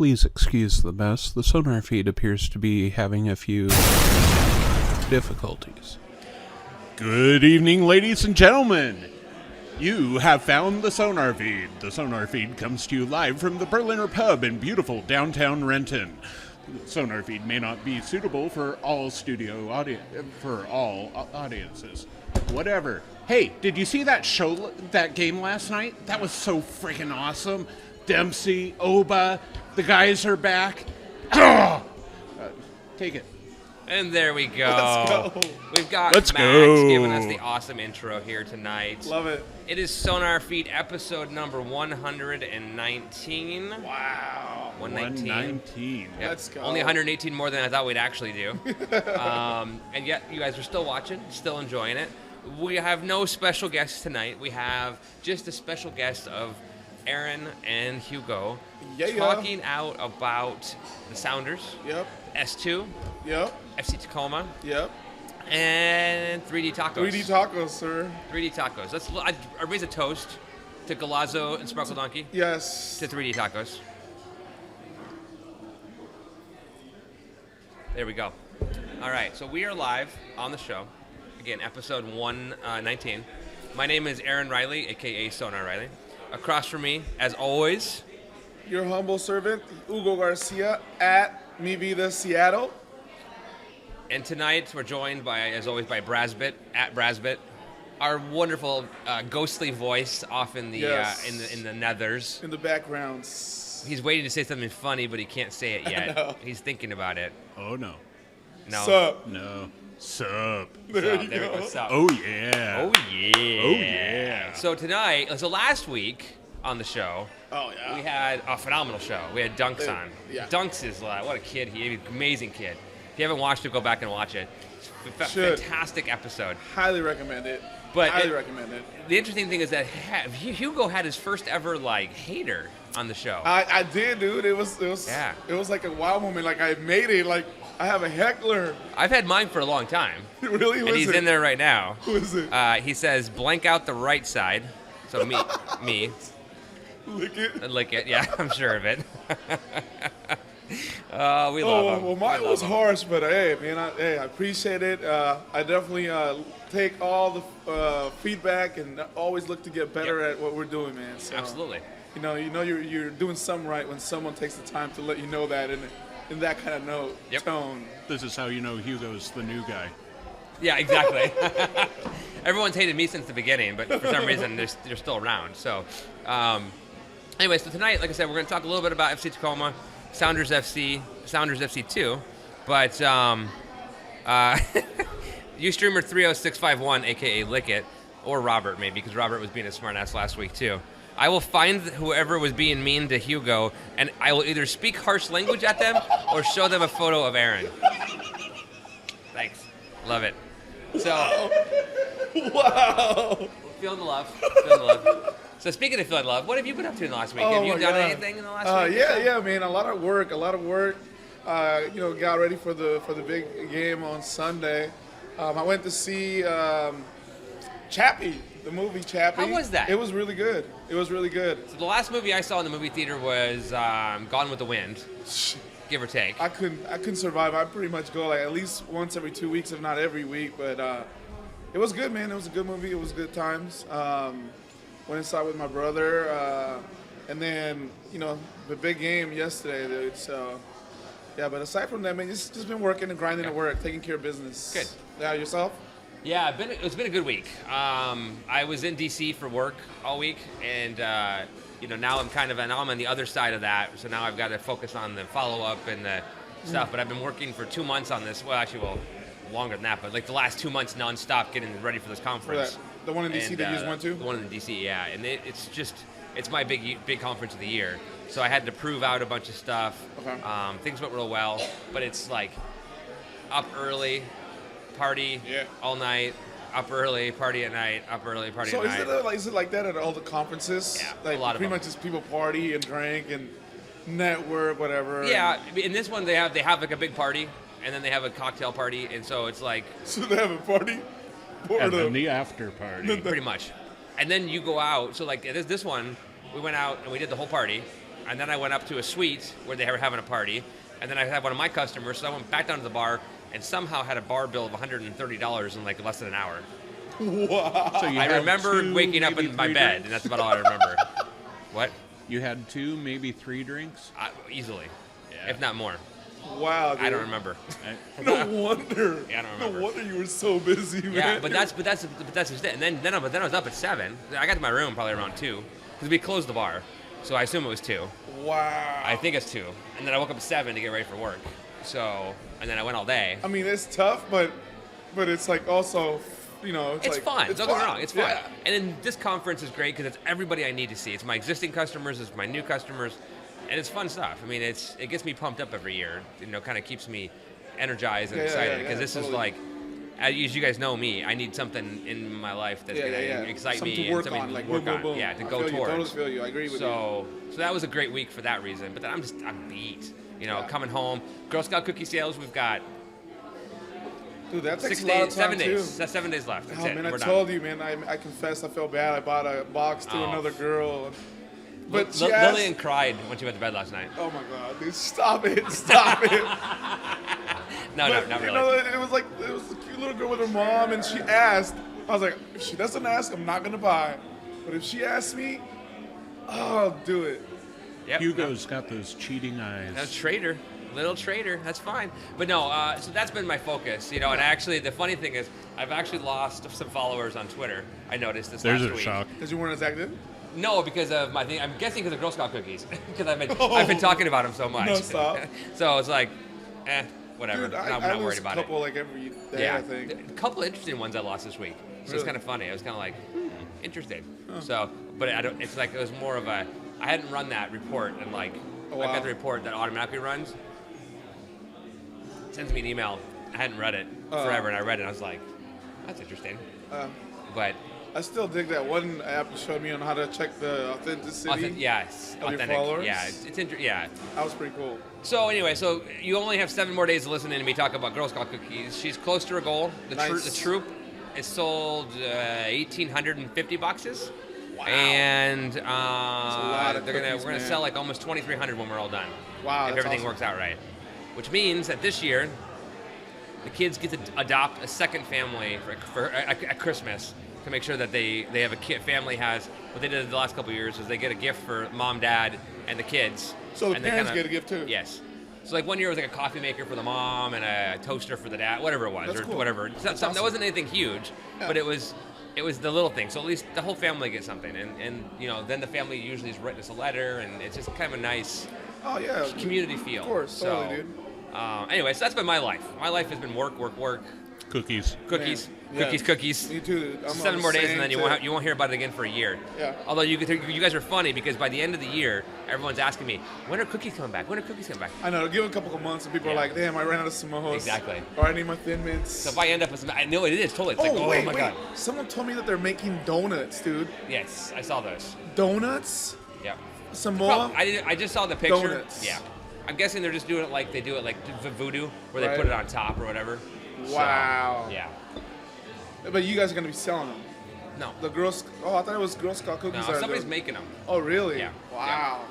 Please excuse the mess. The Sonarfeed appears to be having a few difficulties. Good evening, ladies and gentlemen. You have found the Sonarfeed. The Sonarfeed comes to you live from the Berliner Pub in beautiful downtown Renton. Sonarfeed may not be suitable for all audiences. Whatever. Hey, did you see that game last night? That was so freaking awesome. Dempsey, Oba, the guys are back. Take it. And there we go. Let's go. We've got Let's Max go. giving us the awesome intro here tonight. Love it. It is Sonarfeed episode number 119. Wow. 119. Yep. Let's go. Only 118 more than I thought we'd actually do. And yet you guys are still watching, still enjoying it. We have no special guests tonight. We have just a special guest of Aaron and Hugo talking out about the Sounders. Yep. S2. Yep. FC Tacoma. Yep. And 3D Tacos. 3D tacos, sir. 3D Tacos. I raise a toast to Galazzo and Sparkle Donkey. Yes. To 3D Tacos. There we go. All right, so we are live on the show. Again, episode 119. My name is Aaron Riley, a.k.a. Sonar Riley. Across from me, as always, Your humble servant, Hugo Garcia, at Mi Vida Seattle. and tonight we're joined by, as always, by Brasbit, at Brasbit, our wonderful ghostly voice off in the Yes. in the nethers. In the backgrounds. He's waiting to say something funny, but he can't say it yet. know. He's thinking about it. Oh, no. No. Sup? No. Sup. There So, you there we go. go. Sup. Oh, yeah. Oh yeah. Oh, yeah. So last week on the show, Oh, yeah. we had a phenomenal show. We had Dunks on. Yeah. Dunks is what a kid. He's an amazing kid. If you haven't watched it, go back and watch it. Should. Fantastic episode. Highly recommend it. But Highly recommend it. The interesting thing is that Hugo had his first ever hater on the show. I did, dude. It was Yeah. It was like a wow moment. Like I made it. Like I have a heckler. I've had mine for a long time, Really? Who and is he's it? in there right now. Who is it? He says, "Blank out the right side." So me. Lick it. Lick it, yeah, I'm sure of it. We love him. Well, mine was harsh, but hey, man, I appreciate it. I definitely take all the feedback and always look to get better at what we're doing, man. So, Absolutely. You know, you're doing something right when someone takes the time to let you know that in that kind of tone. This is how you know Hugo's the new guy. Yeah, exactly. Everyone's hated me since the beginning, but for some reason they're still around. So, anyway, so tonight, like I said, we're going to talk a little bit about FC Tacoma, Sounders FC 2, but Ustreamer 30651, aka Lick It, or Robert maybe, because Robert was being a smartass last week too. I will find whoever was being mean to Hugo, and I will either speak harsh language at them or show them a photo of Aaron. Thanks. Love it. So, Wow. feeling the love. Feeling the love. So speaking of feeling love, what have you been up to in the last week? Oh Have you my done God. anything in the last week? Yeah, man. A lot of work. Got ready for the big game on Sunday. I went to see Chappie, the movie Chappie. How was that? It was really good. So the last movie I saw in the movie theater was Gone with the Wind, give or take. I couldn't survive. I pretty much go like at least once every 2 weeks, if not every week. But it was good, man. It was a good movie. It was good times. Went inside with my brother, and then the big game yesterday, dude. So yeah, but aside from that, man, just been working and grinding at work, taking care of business. Good. Yeah, yourself? Yeah, it's been a good week. I was in DC for work all week, and now I'm on the other side of that. So now I've got to focus on the follow up and the stuff. But I've been working for 2 months on this. Well, longer than that, but like the last 2 months nonstop getting ready for this conference. The one in DC And, that you just went to? The one in DC, yeah. And it's my big conference of the year. So I had to prove out a bunch of stuff. Okay. Things went real well, but it's like up early, party all night, up early, party at night, up early, party at night. So is it like that at all the conferences? Yeah, like a lot of pretty them. much just people party and drink and network, whatever. Yeah, in this one they have like a big party, and then they have a cocktail party, and so it's like So they have a party? And then the after party. pretty much. And then you go out. So like this one, we went out and we did the whole party. and then I went up to a suite where they were having a party, and then I had one of my customers, so I went back down to the bar and somehow had a bar bill of $130 in like less than an hour. Wow. So you I had remember two, waking up maybe in my three bed, drinks? and that's about all I remember. What? You had 2, maybe 3 drinks? Easily, Yeah. if not more. Wow, dude. I don't remember. No wonder. Yeah, I don't remember. No wonder you were so busy, man. Yeah, but that's just it. And then I was up at 7. I got to my room probably around 2 because we closed the bar, so I assume it was 2. Wow. I think it's 2. And then I woke up at 7 to get ready for work. So, and then I went all day. I mean, it's tough, but it's like also, you know, It's like, fun. Don't get me wrong. It's fun. Yeah. And then this conference is great because it's everybody I need to see. It's my existing customers. It's my new customers. And it's fun stuff. I mean, it gets me pumped up every year. You know, kind of keeps me energized and Yeah, excited yeah, because this totally. is like, as you guys know me, I need something in my life that's going to excite Something me to work and something on, like to work boom, on. boom, boom. Yeah, to I go feel you, towards. totally feel you. I agree with you. So that was a great week for that reason. But then I'm beat. You know, Yeah. coming home, Girl Scout cookie sales. We've got Dude, that takes 6 a lot days, of time 7 days. too. That's 7 days left. That's Oh it. man, We're I done. told you, man. I confess, I felt bad. I bought a box to Oh. another girl, but she asked, Lillian cried when she went to bed last night. "Oh my god, dude, stop it, stop it!" No, But, not you really. know, it was a cute little girl with her mom, and she asked. I was like, if she doesn't ask, I'm not gonna buy. But if she asks me, I'll do it. Yep. Hugo's got those cheating eyes. A traitor, little traitor. That's fine. But no, so that's been my focus, you know. And actually, the funny thing is, I've actually lost some followers on Twitter. I noticed this There's last a week. shock. Because you weren't as active. No, because of my thing. I'm guessing because of Girl Scout cookies. Because I've been talking about them so much. No, stop. So it's like, whatever. Dude, I'm I not lose worried a about couple it. like every day. Yeah, I think. a couple of interesting ones I lost this week. So it's Really? kind of funny. I was kind of like, interesting. So, but I don't. It's like it was more of a. I hadn't run that report, and like Oh, I've wow. got the report that automatically runs. Sends me an email. I hadn't read it forever, and I read it. And I was like, that's interesting. But I still dig that one app you showed me on how to check the authenticity. yes, of your authentic. followers? Yeah, yeah. That was pretty cool. So anyway, so you only have 7 more days to listen in to me talk about Girl Scout cookies. She's close to her goal. The Nice. troop is sold 1,850 boxes. Wow. And lot of we're cookies, gonna man. sell like almost 2,300 when we're all done. Wow, if that's everything awesome. works out right. Which means that this year, the kids get to adopt a second family for at Christmas to make sure that they have a kid. Family has what they did the last couple of years is they get a gift for mom, dad, and the kids. So the and they parents kinda- get a gift too. Yes. So like one year it was like a coffee maker for the mom and a toaster for the dad, whatever it was, That's or cool. whatever. Something that wasn't anything huge, Yeah. but it was the little thing. So at least the whole family gets something, and you know then the family usually has written us a letter, and it's just kind of a nice Oh yeah. community feel. Of course, So, totally, dude. Anyway, so that's been my life. My life has been work, Cookies. cookies, Man, cookies, yeah. cookies. Me too. I'm 7 on more the days, and same then you tip. won't hear about it again for a year. Yeah. Although you guys are funny because by the end of the year, everyone's asking me, when are cookies coming back? When are cookies coming back? I know. Give it a couple of months, and people are Yeah. like, "Damn, I ran out of Samojos." Exactly. Or I need my Thin Mints. So if I end up with some, I know it is totally. It's oh, like, wait, my wait. god. Someone told me that they're making donuts, dude. Yes, I saw those. Donuts? Yeah. Samoa? I just saw the picture. Donuts. Yeah. I'm guessing they're just doing it like they do it like Voodoo, where they Right. put it on top or whatever. Wow. So, yeah. But you guys are gonna be selling them. No. The Girls. Oh, I thought it was Girl Scout No, cookies. that are somebody's doing- making them. Oh, really? Yeah. Wow.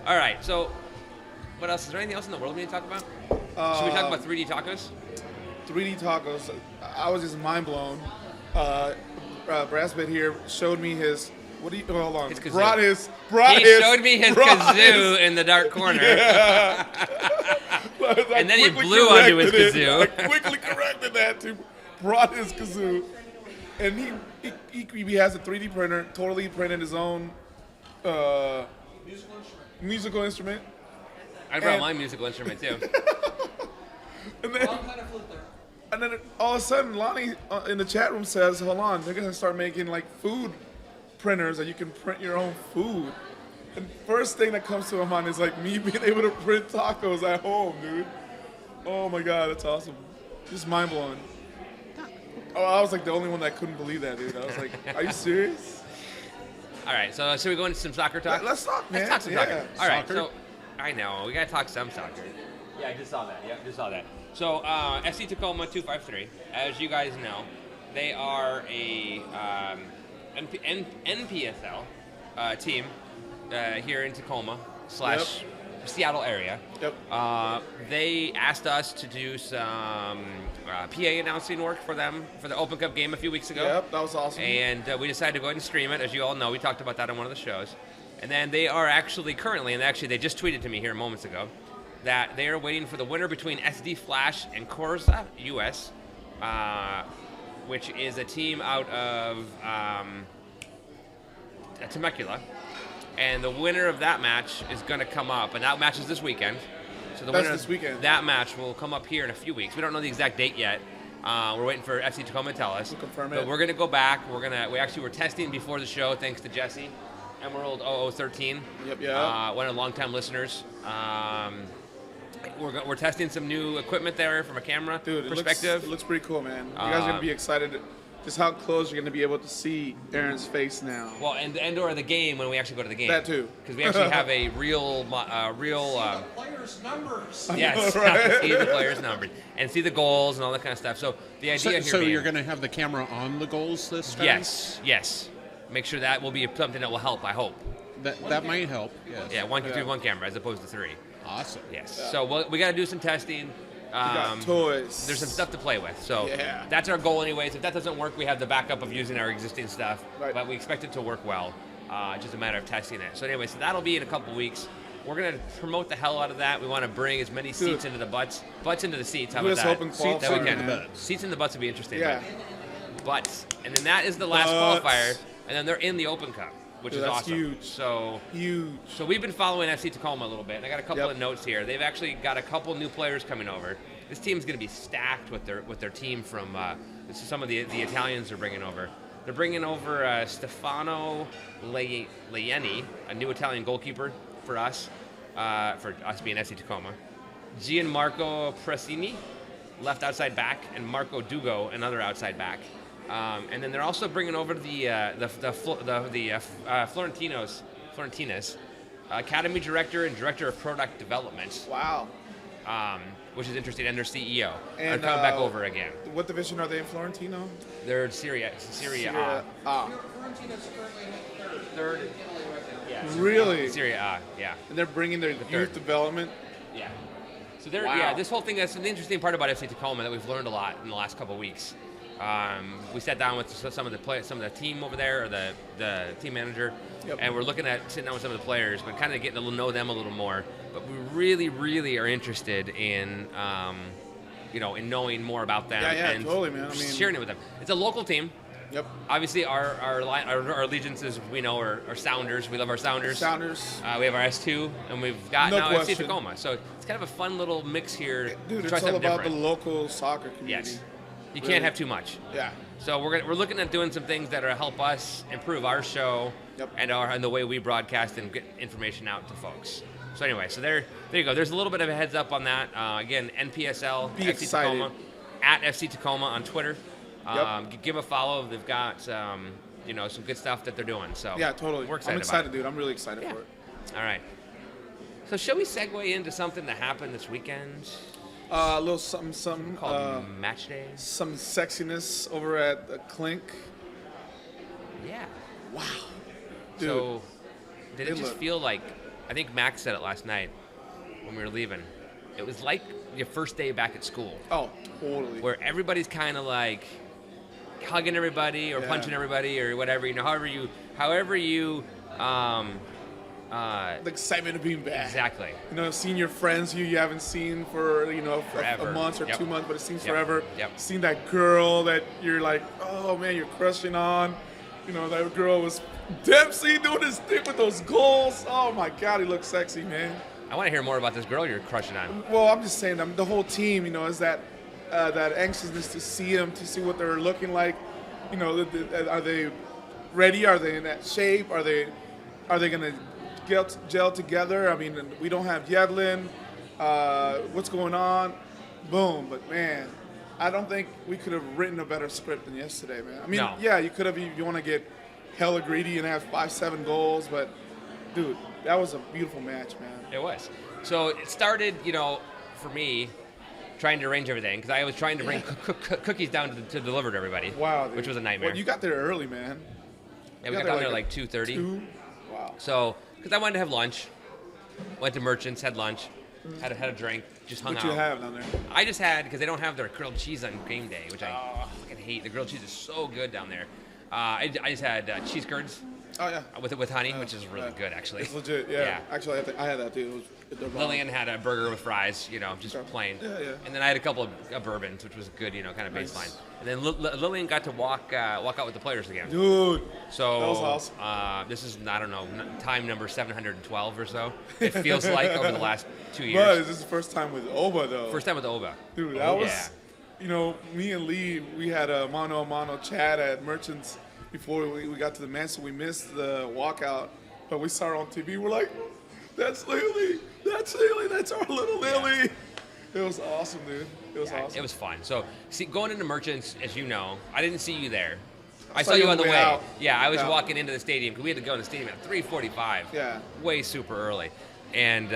All right. So, what else? Is there anything else in the world we need to talk about? Should we talk about 3D tacos? 3D tacos. I was just mind blown. Brassbit here showed me his. What do you? Hold on. His kazoo. Brought He his. showed me his brought kazoo in the dark corner. I And then he quickly blew onto his corrected it. kazoo. I quickly corrected that to brought his kazoo, and he has a 3D printer, totally printed his own musical instrument. I brought And- my musical instrument too. And then all of a sudden, Lonnie in the chat room says, "Hold on, they're gonna start making like food printers that you can print your own food." And first thing that comes to my mind is like me being able to print tacos at home, dude. Oh my god, that's awesome! Just mind blowing. Oh, I was like the only one that couldn't believe that, dude. I was like, "Are you serious?" All right. So should we go into some soccer talk? Let's talk, man. Let's talk some Yeah. soccer. All right. Soccer? So I know we gotta talk some soccer. Yeah, I just saw that. Yeah, just saw that. So FC Tacoma 253, as you guys know, they are a NPSL team here in Tacoma. slash Seattle area. Yep. They asked us to do some PA announcing work for them for the Open Cup game a few weeks ago. Yep, that was awesome. And we decided to go ahead and stream it. As you all know, we talked about that on one of the shows. And then they are actually currently, and actually they just tweeted to me here moments ago, that they are waiting for the winner between SD Flash and Corsa US, which is a team out of Temecula. And the winner of that match is going to come up, and that match is this weekend. So the winner this weekend. of that match will come up here in a few weeks. We don't know the exact date yet. We're waiting for FC Tacoma to tell us. We'll confirm but it. we're going to go back. We actually were testing before the show, thanks to Jesse, Emerald 0013. Yep. One of the longtime listeners. We're testing some new equipment there from a camera perspective. It looks pretty cool, man. You guys are going to be excited just how close you're going to be able to see Aaron's face now. Well, and or the game when we actually go to the game. That too. Because we actually have a real players' numbers. Yes, Right. see the players' numbers and see the goals and all that kind of stuff. So the idea here So being, you're going to have the camera on the goals this time? yes. Make sure that will be something that will help. I hope. That might help. Yes. Yeah, one camera as opposed to 3. Awesome. Yes. Yeah. So we got to do some testing. You got toys. There's some stuff to play with. So Yeah. that's our goal anyways. If that doesn't work, we have the backup of using our existing stuff. Right. But we expect it to work well. Just a matter of testing it. So anyway, so that'll be in a couple weeks. We're going to promote the hell out of that. We want to bring as many seats into the butts into the seats. How Who about is that? hoping That we qualifier, can. man. Seats in the butts would be interesting. Yeah. But butts. And then that is the last Butts. qualifier. And then they're in the Open Cup, which Dude, is that's awesome. huge. So So we've been following FC Tacoma a little bit, and I got a couple of notes here. They've actually got a couple new players coming over. This team's going to be stacked with their team from this is some of the Italians they're bringing over. They're bringing over Stefano Laieni, a new Italian goalkeeper for us being FC Tacoma. Gianmarco Pressini, left outside back, and Marco Dugo, another outside back. And then they're also bringing over the Florentinas, academy director and director of product development. Wow. Which is interesting, and their CEO. And They're coming back over again. What division are they in, Florentino? They're Syria. Fiorentina Fiorentina currently in Third. Yeah. Really? Syria A, yeah. And they're bringing their third. youth development. Yeah. So they're Wow. this whole thing. That's an interesting part about FC Tacoma that we've learned a lot in the last couple of weeks. We sat down with some of the team over there, or the team manager, and we're sitting down with some of the players, but kind of getting to know them a little more. But we really, really are interested in, in knowing more about them and totally, man. I mean, sharing it with them. It's a local team. Yep. Obviously, our allegiances we know are Sounders. We love our Sounders. Sounders. We have our S2, and we've got No now question. FC Tacoma. So it's kind of a fun little mix here. Dude, to it's try all something about the different. local soccer community. Yes. You Really. can't have too much. Yeah. So we're looking at doing some things that are help us improve our show and the way we broadcast and get information out to folks. So anyway, so there you go. There's a little bit of a heads up on that. Again, NPSL Be FC excited. Tacoma at FC Tacoma on Twitter. Give a follow. They've got some good stuff that they're doing. So Yeah, totally. We're excited I'm excited, about it. dude. I'm really excited for it. All right. So shall we segue into something that happened this weekend A little something, called Match Day? some sexiness over at the Clink. Yeah. Wow. Dude. So did it They just look- feel like, I think Max said it last night when we were leaving, it was like your first day back at school, Oh, totally. where everybody's kind of like hugging everybody or Yeah. punching everybody or whatever, however you The excitement of being back. exactly. Seeing your friends who you haven't seen for, a Forever. month or Yep. 2 months, but it seems Yep. forever. Yep. Seeing that girl that you're like, oh man, you're crushing on. That girl was Dempsey doing his thing with those goals. Oh my God, he looks sexy, man. I want to hear more about this girl you're crushing on. Well, I'm just saying, the whole team, is that anxiousness to see them, to see what they're looking like. Are they ready? Are they in that shape? Are they going to gel together? I mean, we don't have Yedlin. What's going on? Boom. But man, I don't think we could have written a better script than yesterday, man. I mean, No. yeah, you could have. You want to get hella greedy and have 5-7 goals, but dude, that was a beautiful match, man. It was. So it started, for me, trying to arrange everything, because I was trying to bring cookies down to deliver to everybody. Wow, dude. Which was a nightmare. Well, you got there early, man. Yeah, we got down there like 2:30. 2? Wow. So, because I wanted to have lunch, Went to Merchants, had lunch, had a drink, just hung What out. you have down there? I just had, because they don't have their grilled cheese on game day, which I fucking hate. The grilled cheese is so good down there. I just had cheese curds Oh yeah. with honey, which is really good, actually. It's legit. Yeah. Actually, I had that too. It was Lillian had a burger with fries, just Okay. plain. Yeah, yeah. And then I had a couple of bourbons, which was good, kind of Nice. baseline. And then Lillian got to walk out with the players again. Dude. So That was awesome. this is, I don't know, time number 712 or so. It feels like over the last 2 But years. this is the first time with Oba though. First time with Oba. Dude, that was, Yeah. me and Lee, we had a mano-a-mano chat at Merchants before we got to the mansion. We missed the walkout, but we saw her on TV. We're like, that's Lily. That's Lily. That's our little Lily. It was awesome, dude. It was awesome. It was fun. So, see, going into Merchants, as you know, I didn't see you there. I saw saw you you on the way. out. Yeah, I was Yeah. walking into the stadium because we had to go in the stadium at 3:45. Yeah. Way super early, and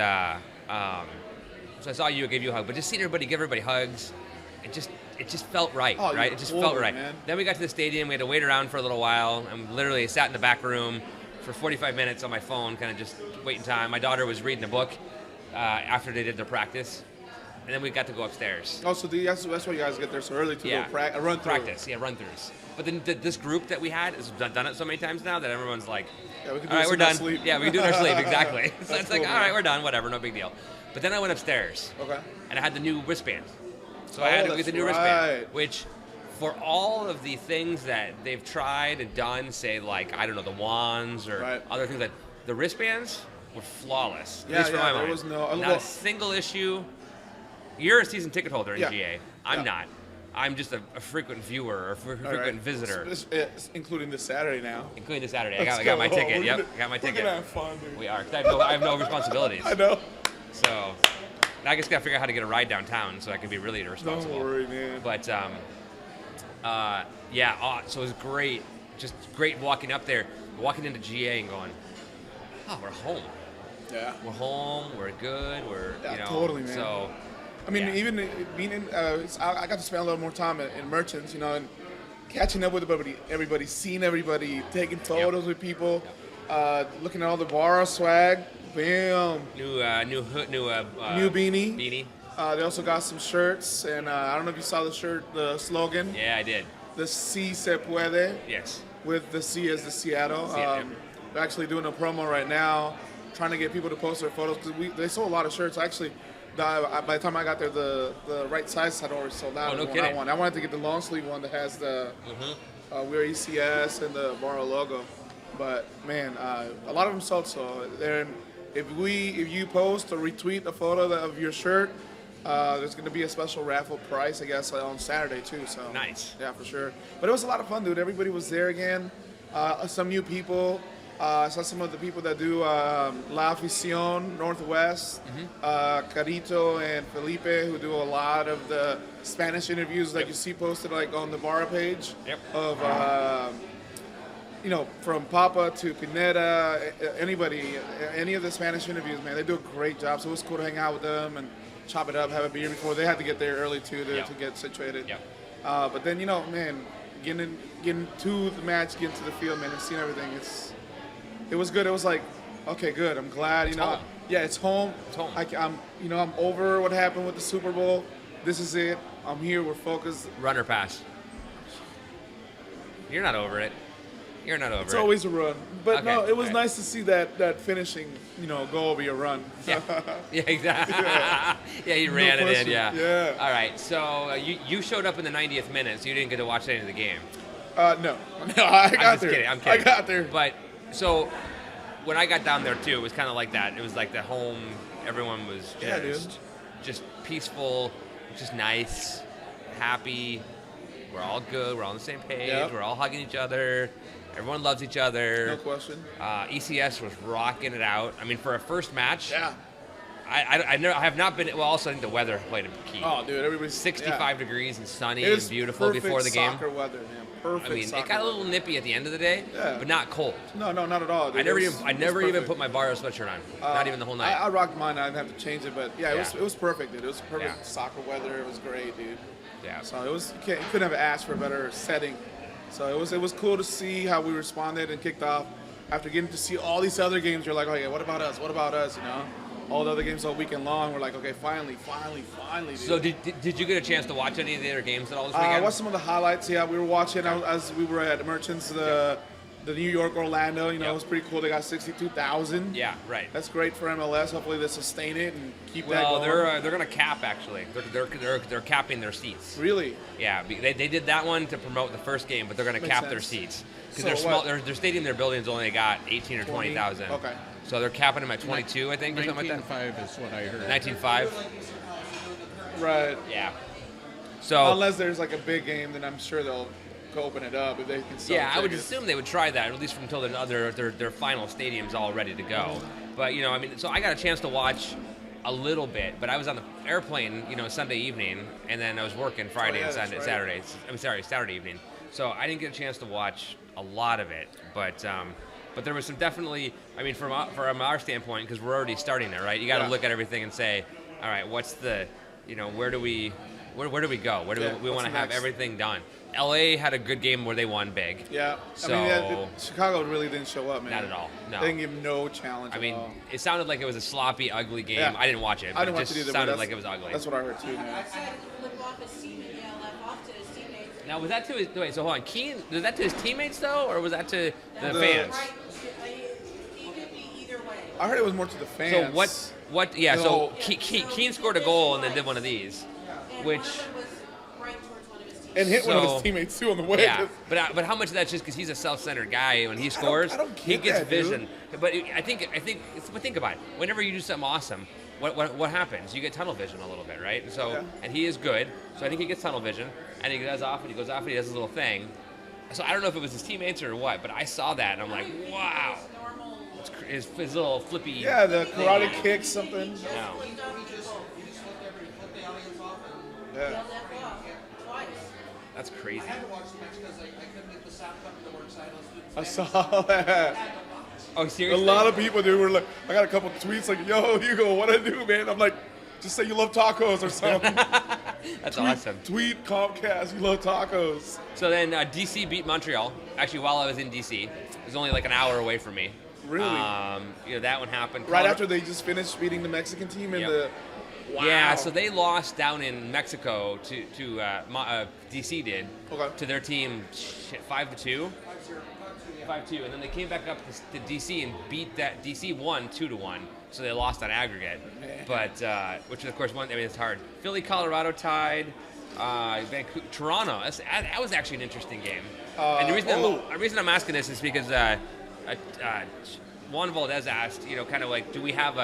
so I saw you, I gave you a hug. But just seeing everybody give everybody hugs, it just felt right, Oh, right? you're It just totally, felt right. man. Then we got to the stadium. We had to wait around for a little while. And literally sat in the back room for 45 minutes on my phone, kind of just waiting time. My daughter was reading a book after they did their practice, and then we got to go upstairs. Oh, so that's why you guys get there so early to Yeah, do a run through. practice. Yeah, run-throughs. But then this group that we had has done it so many times now that everyone's like, Yeah, we can all right, this we're in our done. sleep. Yeah, we can do it in our sleep, exactly. So That's it's like, cool, all right, man. we're done, whatever, no big deal. But then I went upstairs, Okay. and I had the new wristband. So Oh, I had to get that's the new right. wristband, which for all of the things that they've tried and done, say like, I don't know, the wands or Right. other things, like the wristbands were flawless. At Yeah, least for yeah, my there mind. was no- Not a single issue. You're a season ticket holder in Yeah. GA. I'm Yeah. not. I'm just a frequent viewer or frequent All right. visitor, It's including this Saturday now. including this Saturday. Let's I got my go. ticket. We're Yep, gonna- I got my We're ticket. gonna have fun, dude. We are. 'Cause I have no responsibilities. I know. So I just gotta figure out how to get a ride downtown so I can be really irresponsible. Don't worry, man. But so it was great. Just great walking up there, walking into GA and going, oh, we're home. Yeah. We're home. We're good. We're Yeah, totally, man. So I mean, yeah. even being in, I got to spend a little more time in Merchants, and catching up with everybody, seeing everybody, taking photos with people, looking at all the bar swag. Bam. new hood, new beanie. Beanie. They also got some shirts, and I don't know if you saw the slogan. Yeah, I did. The C se puede, Yes. with the C as the Seattle. Seattle. They're actually doing a promo right now, trying to get people to post their photos, because they sold a lot of shirts. Actually, by the time I got there, the right size had already sold out. Oh, no of the one kidding. I wanted. I wanted to get the long sleeve one that has the We're ECS and the Barrow logo. But man, a lot of them sold. So if you post or retweet a photo of your shirt, there's going to be a special raffle price, I guess, on Saturday too. So Nice. yeah, for sure. But it was a lot of fun, dude. Everybody was there again. Some new people. I saw some of the people that do La Afición Northwest, Carito and Felipe, who do a lot of the Spanish interviews, like you see posted like on the Barra page. Yep. Of from Papa to Pineda, anybody, any of the Spanish interviews, man, they do a great job. So it was cool to hang out with them and chop it up, have a beer before. They had to get there early too to get situated. Yep. But then man, getting to the match, getting to the field, man, and seeing everything, it was good. It was like, okay, good. I'm glad. home. Yeah, it's home. It's home. I'm over what happened with the Super Bowl. This is it. I'm here. We're focused. Run or pass. You're not over it. You're not over It's it. always a run. But Okay, no, it was all right. nice to see that finishing, goal be a run. Yeah. Yeah, exactly. Yeah, he ran it in. question. Yeah. Yeah. All right. So you showed up in the 90th minute, so you didn't get to watch any of the game. No, I got I'm just there. kidding. I'm kidding. I got there. But so when I got down there too, it was kind of like that. It was like the home. Everyone was just, Yeah, dude. just peaceful, just nice, happy. We're all good. We're all on the same page. Yep. We're all hugging each other. Everyone loves each other. No question. ECS was rocking it out. I mean, for a first match, Yeah. I have not been. Well, also I think the weather played a key. Oh, dude, everybody's 65 degrees and sunny It was and beautiful perfect before the game. Soccer weather, man. Perfect. I mean, soccer it got a little weather. nippy at the end of the day, Yeah. but not cold. No, not at all. Dude. I never It even was- I it was never even perfect. put my Barrow sweatshirt on. Not even the whole night. I rocked mine. I didn't have to change it, but yeah, Yeah. it was perfect, dude. It was perfect Yeah. soccer weather. It was great, dude. yeah. So it was you couldn't have asked for a better setting. So it was cool to see how we responded and kicked off. After getting to see all these other games, you're like, oh yeah, what about us? What about us? all the other games all weekend long. We're like, okay, finally. Dude. So did you get a chance to watch any of the other games at all this I weekend? watched some of the highlights. Yeah, we were watching as we were at Merchants, the New York Orlando. You know, Yep. it was pretty cool. They got 62,000. Yeah, right. That's great for MLS. Hopefully they sustain it and keep that Well, going. they're going to cap actually. They're capping their seats. Really? Yeah, they did that one to promote the first game, but they're going to Makes cap their sense. seats because So they're small. what? Their stadium, their buildings only got 18 or 20,000. Okay. So they're capping them at 22, I think, or something like that. 19.5 is what I heard. 19.5. Right. Yeah. So Unless there's like a big game, then I'm sure they'll go open it up if they can sell yeah, I would tickets. assume they would try that at least until their final stadium's all ready to go. But you know, I mean, so I got a chance to watch a little bit, but I was on the airplane, you know, Sunday evening, and then I was working Friday yeah, and that's Sunday, right. Saturday evening. So I didn't get a chance to watch a lot of it, but there was some definitely, I mean, from our standpoint, because we're already starting it, right? You got to Yeah. look at everything and say, all right, what's the, you know, where do we go? Where do Yeah, we want what's to have next? everything done? LA had a good game where they won big. Yeah. So- I mean, Chicago really didn't show up, man. Not at all, no. They didn't give no challenge. I mean, at all. it sounded like it was a sloppy, ugly game. Yeah. I didn't watch it. I didn't but watch it just either. but sounded that's- like it was ugly. That's what I heard too, man. Decided to flip off his teammate. Yeah, left off to his teammates. Now, was that to his? Wait, so hold on. Keen, was that to his teammates though, or was that to the The- fans? Right. He could be either way. I heard it was more to the fans. So what? Yeah. The So whole- Keen scored a goal and then did one of these, And which. one of them was right towards one of his teammates. And hit one of So- his teammates too on the way. Yeah, but how much of that's just because he's a self-centered guy when he scores, I don't he get gets that, dude. vision. But I think but think about it. Whenever you do something awesome, what happens? You get tunnel vision a little bit, right? And so Yeah. and he is good, so I think he gets tunnel vision, and he goes off and he does his little thing. So I don't know if it was his teammates or what, but I saw that and I'm like, wow, Normal. it's his little flippy. Yeah, the thing. karate kick, something. No. Flipped off the goal. Yeah. Yelled F off twice. That's crazy. I had to watch the match because I couldn't get the sound coming to work, so I I saw that. Oh, A seriously? lot of people, dude, were like, I got a couple tweets like, yo, Hugo, what I do, man? I'm like, just say you love tacos or something. That's awesome. Tweet Comcast, you love tacos. So then DC beat Montreal. Actually, while I was in DC, it was only like an hour away from me. Really? You know, that one happened. Right after they just finished beating the Mexican team in Yep. the. Wow. Yeah, so they lost down in Mexico to DC did Okay. to their team 5-2. 5-2, and then they came back up to DC and beat that. DC won 2-1, so they lost on aggregate. But which of course it's hard. Philly, Colorado tied. Vancouver, Toronto. That was actually an interesting game. And the reason I'm asking this is because Juan Valdez asked, you know, kind of like, do we have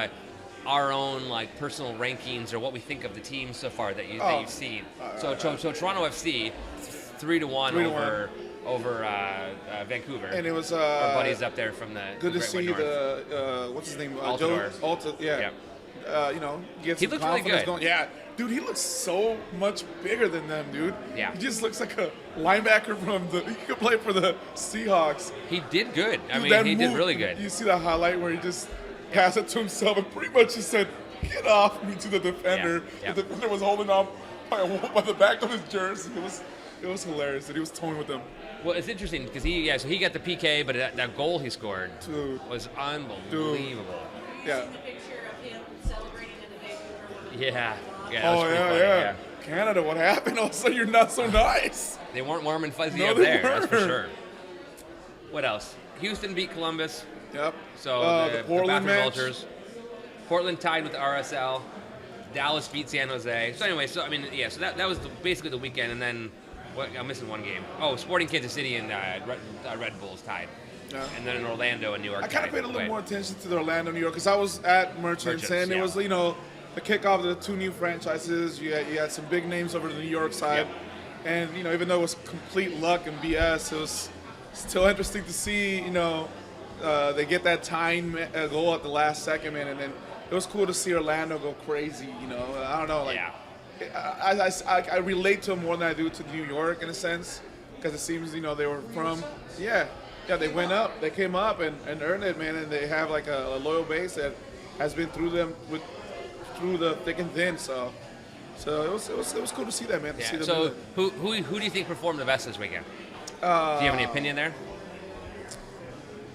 our own like personal rankings or what we think of the team so far that you've seen? So Toronto FC 3-1 over Vancouver. And it was our buddies up there from the good to Great see White North. the what's his name? Altidore. Alta, yeah. Yep. You know, get He some looks really confidence good. going. Yeah, dude, he looks so much bigger than them, dude. Yeah. He just looks like a linebacker from the. He could play for the Seahawks. He did good. I Dude, mean, that he did move- really good. You see that highlight where he just passed it to himself and pretty much just said, "Get off me" to the defender. Yeah, yeah. The defender was holding on by the back of his jersey. It was hilarious that he was toying with them. Well, it's interesting because he got the PK, but that goal he scored Dude. was unbelievable. Yeah. The picture of him celebrating in the Vancouver one. Yeah. Yeah. that Oh was pretty yeah, funny, yeah. Canada, what happened? All of a sudden, you're not so nice. They weren't warm and fuzzy No, up they there, that's for weren't. sure. What else? Houston beat Columbus. Yep. So the the Portland Bathurst match. Vultures. Portland tied with the RSL. Dallas beat San Jose. So anyway, so that was basically the weekend, and then I'm missing one game. Oh, Sporting Kansas City and Red Bulls tied, Yeah. and then in Orlando and New York. I kind of tied. paid a little Wait. more attention to the Orlando, New York, because I was at Merchants, and it yeah. was, the kickoff of the two new franchises. You had some big names over the New York side, Yep. and even though it was complete luck and BS, it was still interesting to see. They get that tying goal at the last second, man, and then it was cool to see Orlando go crazy. I don't know, like. Yeah. I relate to them more than I do to New York in a sense, because it seems they were from they went up, they came up and earned it, man, and they have like a loyal base that has been through the thick and thin. So it was cool to see that, man. To see Yeah. them So do who do you think performed the best this weekend? Do you have any opinion there?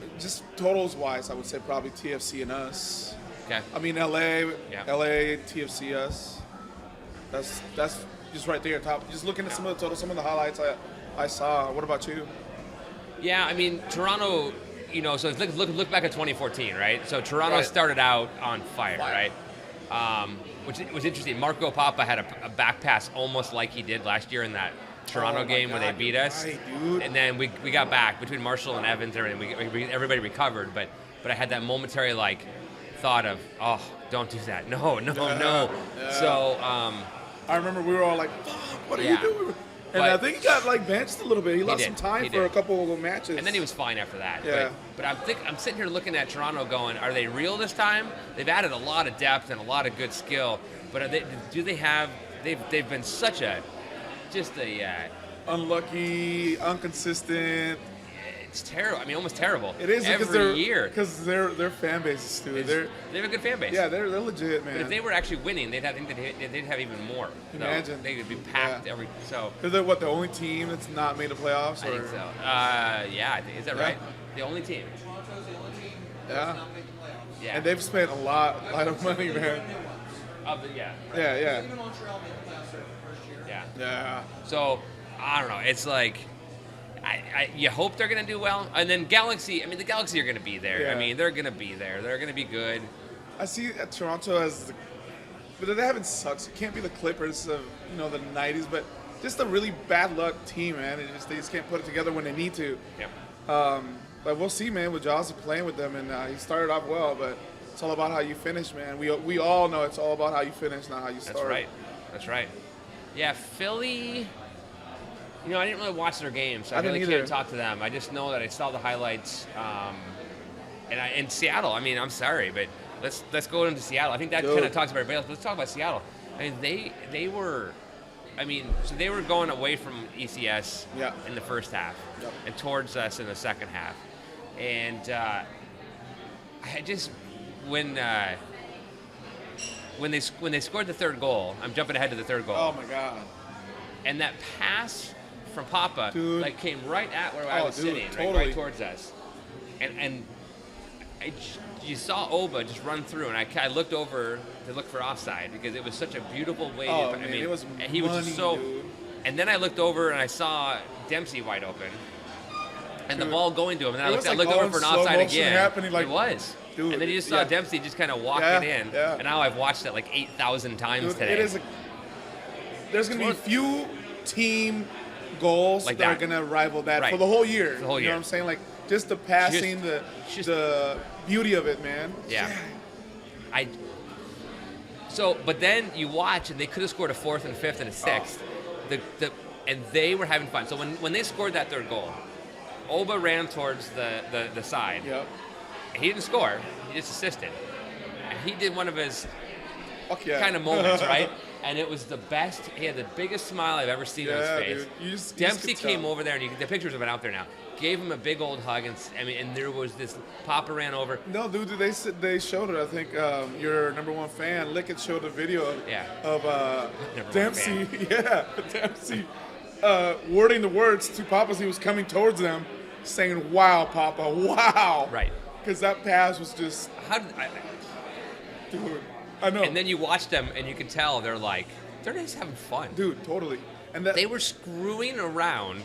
that. Just totals wise, I would say probably TFC and us. Okay. I mean, LA, Yeah. LA, TFCS. That's just right there, top. Just looking at some of the totals, some of the highlights I saw. What about you? Yeah, I mean, Toronto, so look back at 2014, right? So Toronto Right. started out on fire, right? Which was interesting. Marco Papa had a back pass almost like he did last year in that Toronto Oh my game where they God, beat you're us. right, dude. And then we got back between Marshall and Evans and everything. Everybody recovered, but I had that momentary thought of, oh, don't do that. No. Yeah. So I remember we were all like, "Fuck, what are you Yeah. doing?" And But- I think he got benched a little bit. He lost did. some time He for a did. couple of matches. and then he was fine after that. Yeah. But I'm sitting here looking at Toronto going, are they real this time? They've added a lot of depth and a lot of good skill, but they've been such a unlucky, inconsistent. it's terrible. I mean, almost terrible. It is every year. because their fan base is stupid. They have a good fan base. They're legit, man. But if they were actually winning, they'd have even more. So Imagine. they would be packed Yeah. every. So They're the only team that's not made the playoffs. I Or, think so. Yeah, I think is that Yeah. right? The only team. Yeah. Yeah. And they've spent a lot of money, man. Yeah. Yeah. Yeah. Yeah. So I don't know. It's like you hope they're gonna do well, and then Galaxy. I mean, the Galaxy are gonna be there. Yeah. I mean, they're gonna be there. They're gonna be good. I see Toronto as, but they haven't sucked. It can't be the Clippers of the '90s, but just a really bad luck team, man. They just can't put it together when they need to. Yeah. But we'll see, man. With Jossie playing with them, and he started off well, but it's all about how you finish, man. We all know it's all about how you finish, not how you start. That's right. Yeah, Philly. I didn't really watch their games, so I I didn't really either. can't talk to them. I just know that I saw the highlights. And Seattle. I mean, I'm sorry, but let's go into Seattle. I think that Dude. kind of talks about everybody else. But let's talk about Seattle. I mean, they were. I mean, so they were going away from ECS Yeah. in the first half Yep. and towards us in the second half. And I just when they scored the third goal, I'm jumping ahead to the third goal. Oh my God. And that pass from Papa Dude. came right at where I was dude, sitting, totally. right towards us. And you saw Oba just run through, and I looked over to look for offside because it was such a beautiful way. Oh, I man, mean, it was and he was just so. money, dude. And then I looked over and I saw Dempsey wide open, and the Dude. ball going to him. And I It was looked, like I looked all over for an in slow offside motion again. happening, like- it was. Dude, and then you just saw yeah. Dempsey just kind of walk Yeah, it in. yeah. And now I've watched it like 8,000 times Dude, today. it is. There's going to be few team goals Like that are that. going to rival that Right. for the whole year. The whole You year. know what I'm saying? Like just the passing, Just- the beauty of it, man. Yeah. But then you watch, and they could have scored a fourth and fifth and a sixth. And they were having fun. So when they scored that third goal, Oba ran towards the side. Yep. He didn't score. He just assisted. And he did one of his Fuck yeah. kind of moments, right? And it was the best. He had the biggest smile I've ever seen on his Yeah, face. dude. You just Dempsey could came tell. over there, and the pictures have been out there now. Gave him a big old hug, and there was this. Papa ran over. No, dude, they showed it. I think your number one fan, Lickett, showed a video Yeah. of Number one Dempsey. Yeah, Dempsey wording the words to Papa as he was coming towards them, saying, "Wow, Papa, wow." Right. Because that pass was just, How did dude. I know, And then you watch them, and you can tell they're just having fun. dude, totally. And that They were screwing around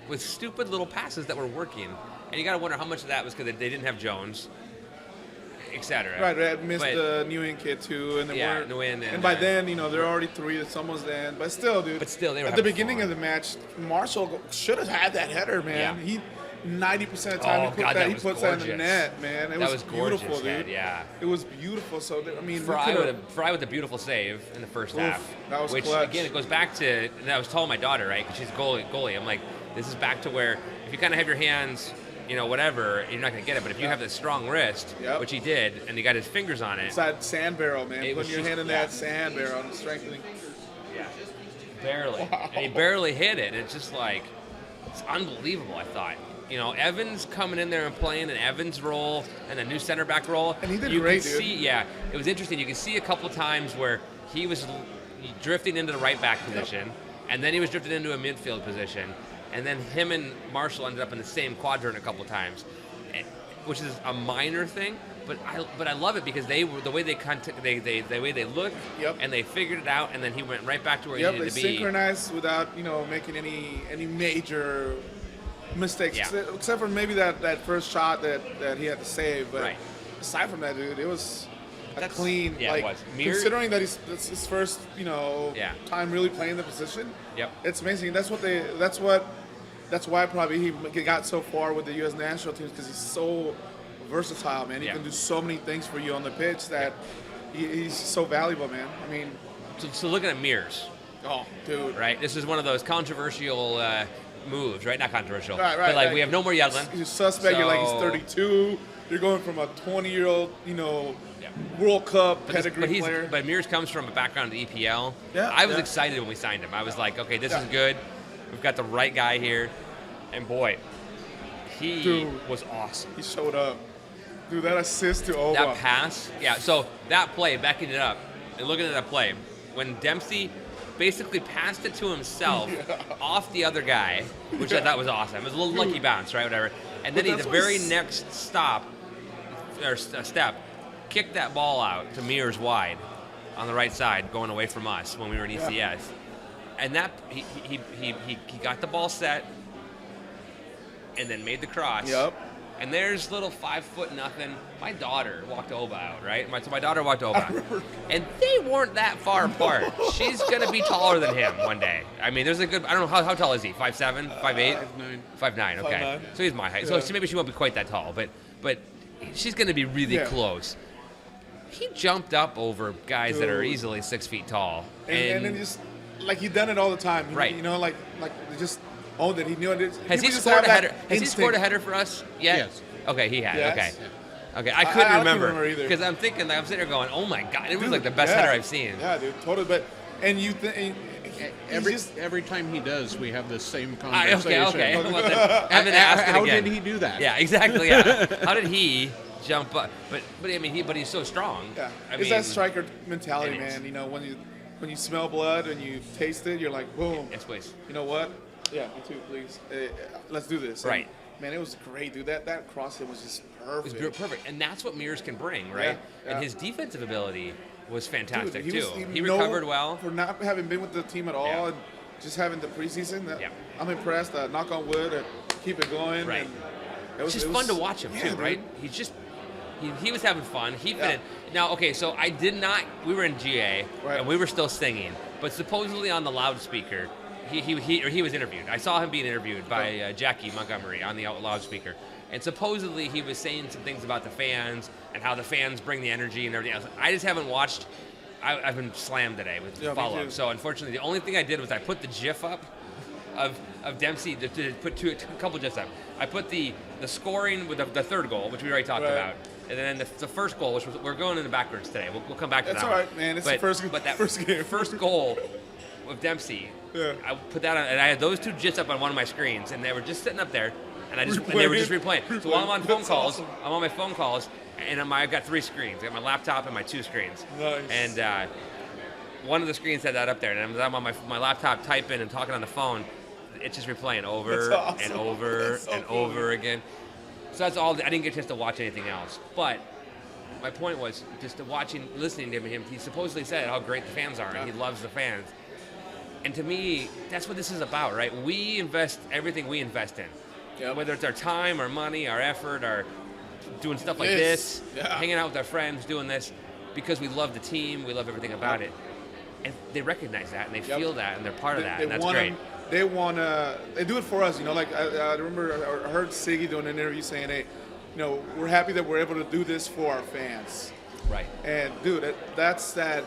with stupid little passes that were working, and you got to wonder how much of that was because they didn't have Jones, etc. right, I missed But- the New England kid too, and they Yeah, weren't. Nguyen and, and by then, they're already three. It's almost the end, but still, dude. But still, they were at the having beginning fun. of the match. Marshall should have had that header, man. Yeah. He 90% of the time Oh, God, that he was puts that in the gorgeous. net, man. It That was was gorgeous, beautiful, man, dude. yeah. It was beautiful. So I mean, we Fry could've- with a beautiful save in the first Oof, half. that was which clutch. again, it goes back to. And I was telling my daughter, right, because she's goalie. I'm like, this is back to where if you kind of have your hands, whatever, you're not gonna get it. But if you have this strong wrist, Yep. which he did, and he got his fingers on it, It's that sand barrel, man. It was Putting your just- hand in yeah. that sand barrel and strengthening. barely, Wow. and he barely hit it. It's just like it's unbelievable. I thought. Evans coming in there and playing an Evans role and a new center back role. And he did you great, could dude. see, yeah, it was interesting. You could see a couple times where he was drifting into the right back position, and then he was drifting into a midfield position, and then him and Marshall ended up in the same quadrant a couple times, which is a minor thing, but I love it because they were the way they the way they look, Yep. and they figured it out, and then he went right back to where Yep, he they needed to be. synchronized without making any major mistakes, Yeah. except for maybe that first shot that he had to save. But Right. aside from that, dude, it was a That's- clean. yeah, it like, was. Mir- considering that it's his first Yeah. time really playing the position. Yep. It's amazing. That's why probably he got so far with the U.S. national teams, because he's so versatile, man. He Yeah. can do so many things for you on the pitch that he's so valuable, man. I mean, So looking at Mears, oh, dude. right? This is one of those controversial moves, right? Not controversial, Right, but like right. we have no more Yedlin. You're suspect. You're like he's So- 32. You're going from a 20-year-old, Yeah. World Cup But, pedigree player. but Mears comes from a background in the EPL. Yeah, I was yeah. excited when we signed him. I was like, okay, this Yeah. is good. We've got the right guy here. And boy, he Dude. was awesome. He showed up. Dude, that assist to Oba. That pass, yeah. So that play, backing it up, and looking at that play, when Dempsey basically passed it to himself off the other guy, which I thought was awesome. It was a little lucky bounce, right? Whatever. And then But the that's very what's- next step, kicked that ball out to Mears wide on the right side, going away from us when we were in ECS. And that he got the ball set, and then made the cross. Yep. And there's little 5'0" My daughter walked Oba out, right? So my daughter walked Oba out. And they weren't that far apart. She's going to be taller than him one day. I mean, there's a good, I don't know, how tall is he? 5'7", 5'8"? 5'9", okay. 5'9". So he's my height. Yeah. So maybe she won't be quite that tall, but she's going to be really Yeah. close. He jumped up over guys that are Dude. easily 6 feet tall. And then just like he done it all the time. Right. Like just owned it. He knew it. Has he just scored have a that header? Has he instinct. scored a header for us yet? Yes. Okay, he has. Yes. Okay. Okay, I couldn't I can't remember remember either. because I'm thinking, I'm sitting there going, "Oh my god, it was Dude, like the best yeah. header I've seen." Yeah, dude, totally. But and you think Every time he does, we have the same Okay, conversation. okay. Well, then, Evan asked it How again. did he do that? Yeah, exactly. Yeah. How did he jump up? But I mean, he's so strong. Yeah, I it's mean, that striker mentality, it is. man. When you smell blood and you taste it, you're like, boom. Yes, please. You know what? Yeah, me too, please. Let's do this. Right. And, man, it was great, dude. That crossing was just It perfect. was perfect, and that's what Mears can bring, right? Yeah, And yeah. his defensive ability was fantastic Dude, too. He known recovered well. for not having been with the team at all Yeah. and just having the preseason. Yeah. I'm impressed. Knock on wood, keep it going. Right. And It's just fun to watch him yeah, too, dude. right? He's just he was having fun. He fit Yeah. in. Now, okay, so I did not. We were in GA Right. and we were still singing, but supposedly on the loudspeaker, he was interviewed. I saw him being interviewed by Jackie Montgomery on the loudspeaker, and supposedly he was saying some things about the fans and how the fans bring the energy and everything else. I just haven't watched. I've been slammed today with Yeah, me follow-up. too. So unfortunately, the only thing I did was I put the GIF up of Dempsey to put a couple GIFs up. I put the scoring with the third goal, which we already talked Right. about, and then the first goal, which was, we're going in the backwards today. We'll come back to That's that. all one. right, man. It's but, the first but that first game. first goal with Dempsey. Yeah. I put that on, and I had those two GIFs up on one of my screens, and they were just sitting up there, and they were just replaying. So while I'm on phone That's calls, awesome. I'm on my phone calls, and I've got 3 screens. I got my laptop and my 2 screens. Nice. And one of the screens had that up there, and I'm on my laptop typing and talking on the phone. It's just replaying over That's awesome. and over That's so and cool. over again. So that's all. I didn't get a chance to watch anything else. But my point was just listening to him. He supposedly said how great the fans are, and he loves the fans. And to me, that's what this is about, right? We invest everything we invest in, Yep. whether it's our time, our money, our effort, our doing stuff like Yes. this, Yeah. hanging out with our friends, doing this, because we love the team, we love everything about it. And they recognize that, and they Yep. feel that, and they're part of that, and that's wanna- great. They do it for us, Like I remember, I heard Siggy doing an interview saying, "Hey, we're happy that we're able to do this for our fans." Right. And dude, that's that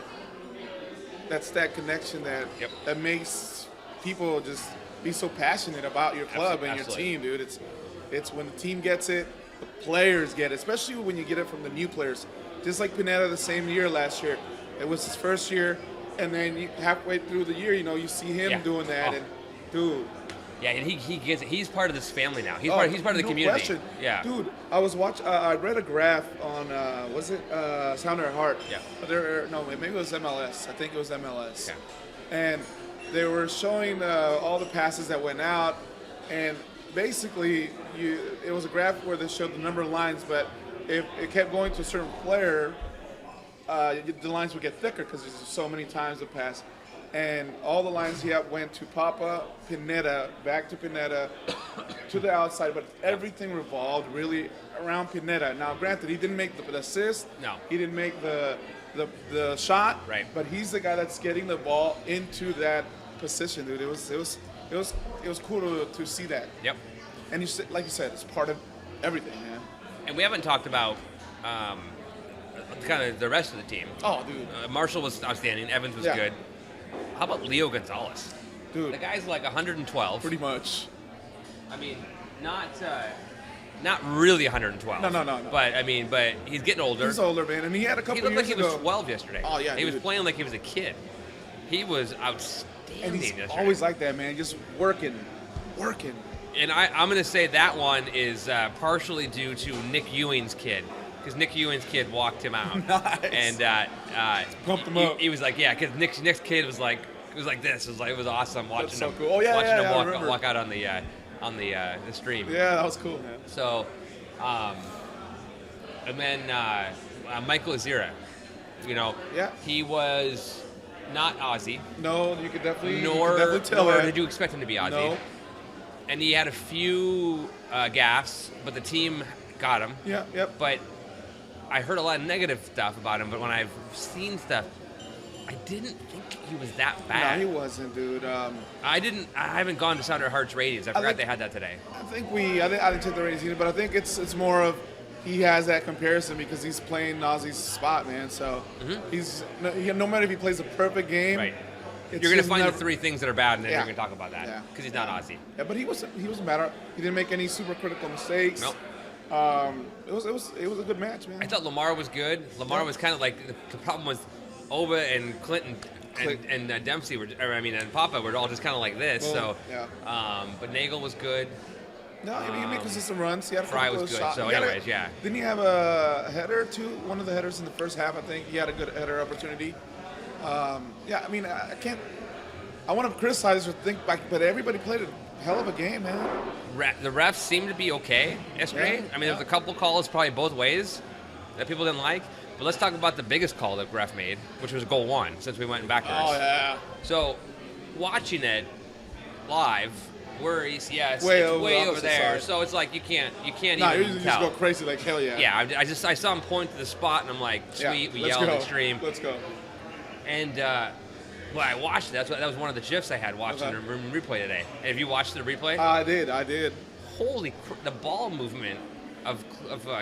connection Yep. that makes people just be so passionate about your club and your Absolutely. team, dude. It's when the team gets it, the players get it, especially when you get it from the new players. Just like Pineda the same year last year, it was his first year, and then halfway through the year, you see him Yeah. doing that, Oh. and dude. Yeah, and he gets it. He's part of this family now. He's Oh, part of the no community. question. Yeah. Dude, I was watching. I read a graph on was it Sound of Heart? Yeah. Maybe it was MLS. I think it was MLS. Okay. And they were showing all the passes that went out, and basically it was a graph where they showed the number of lines, but if it kept going to a certain player, the lines would get thicker because there's so many times to pass. And all the lines he had went to Papa, Pineda, back to Pineda, to the outside, but everything revolved really around Pineda. Now, granted, he didn't make the assist. No. He didn't make the shot. Right. But he's the guy that's getting the ball into that position, dude. It was cool to see that. Yep. And like you said, it's part of everything, man. And we haven't talked about kind of the rest of the team. Oh, dude. Marshall was outstanding. Evans was Yeah. good. How about Leo Gonzalez? Dude, The guy's like 112. pretty much. I mean, not really 112. No. But he's getting older. He's older, man, and he had a He couple looked years like he was ago. 12 yesterday. Oh, yeah, He was dude. playing like he was a kid. He was outstanding And he's yesterday. always like that, man. Just working. And I'm going to say that one is partially due to Nick Ewing's kid, because Nick Ewing's kid walked him out. Nice. And Pumped him he, up. He was like, yeah, because Nick's kid was like this. It was awesome watching so him. cool. Oh, yeah, watching yeah, him I remember. walk out on the stream. Yeah, that was cool, man. So, and then Michael Azira, Yeah. he was not Aussie, No, you could definitely, nor tell nor that. did you expect him to be Aussie. No. And he had a few gaffes, but the team got him. Yeah, yep. But I heard a lot of negative stuff about him, but when I've seen stuff, I didn't think he was that No, bad. he wasn't, dude. I haven't gone to Sounder Hearts ratings. I forgot think- they had that today. I didn't take the ratings either, but I think it's more of he has that comparison because he's playing Nazi's spot, man. So he's no matter if he plays a perfect game, Right. it's You're going to just find never- the three things that are bad, and then Yeah. you're going to talk about that Yeah. because he's not Aussie. Yeah, but he wasn't bad. He didn't make any super critical mistakes. Nope. It was a good match, man. I thought Lamar was good. Lamar Yeah. was kind of like the problem was Oba and Clinton and Dempsey and Papa were all just kind of like this. Well, So, yeah. but Nagel was good. No, I mean, he made consistent runs. He had a Fry couple was of good, shots. so He had anyways, yeah. Didn't he have a header too? One of the headers in the first half, I think. He had a good header opportunity. Yeah, I mean, I can't. I want to criticize or think back, but everybody played a hell of a game, man. The refs seemed to be okay yesterday. Yeah, I mean, there was a couple calls probably both ways that people didn't like. But let's talk about the biggest call that ref made, which was goal one, since we went backwards. Oh yeah. So, watching it live, worries, yes, Way it's over way the over opposite there. side. So it's like you can't Nah, you even just tell. go crazy like hell yeah. Yeah, I saw him point to the spot, and I'm like, sweet, Yeah, we let's yelled go. and streamed. Let's go. And well, I watched it. That was one of the gifs I had watching Okay. the replay today. And if you watched the replay, I did. holy the ball movement of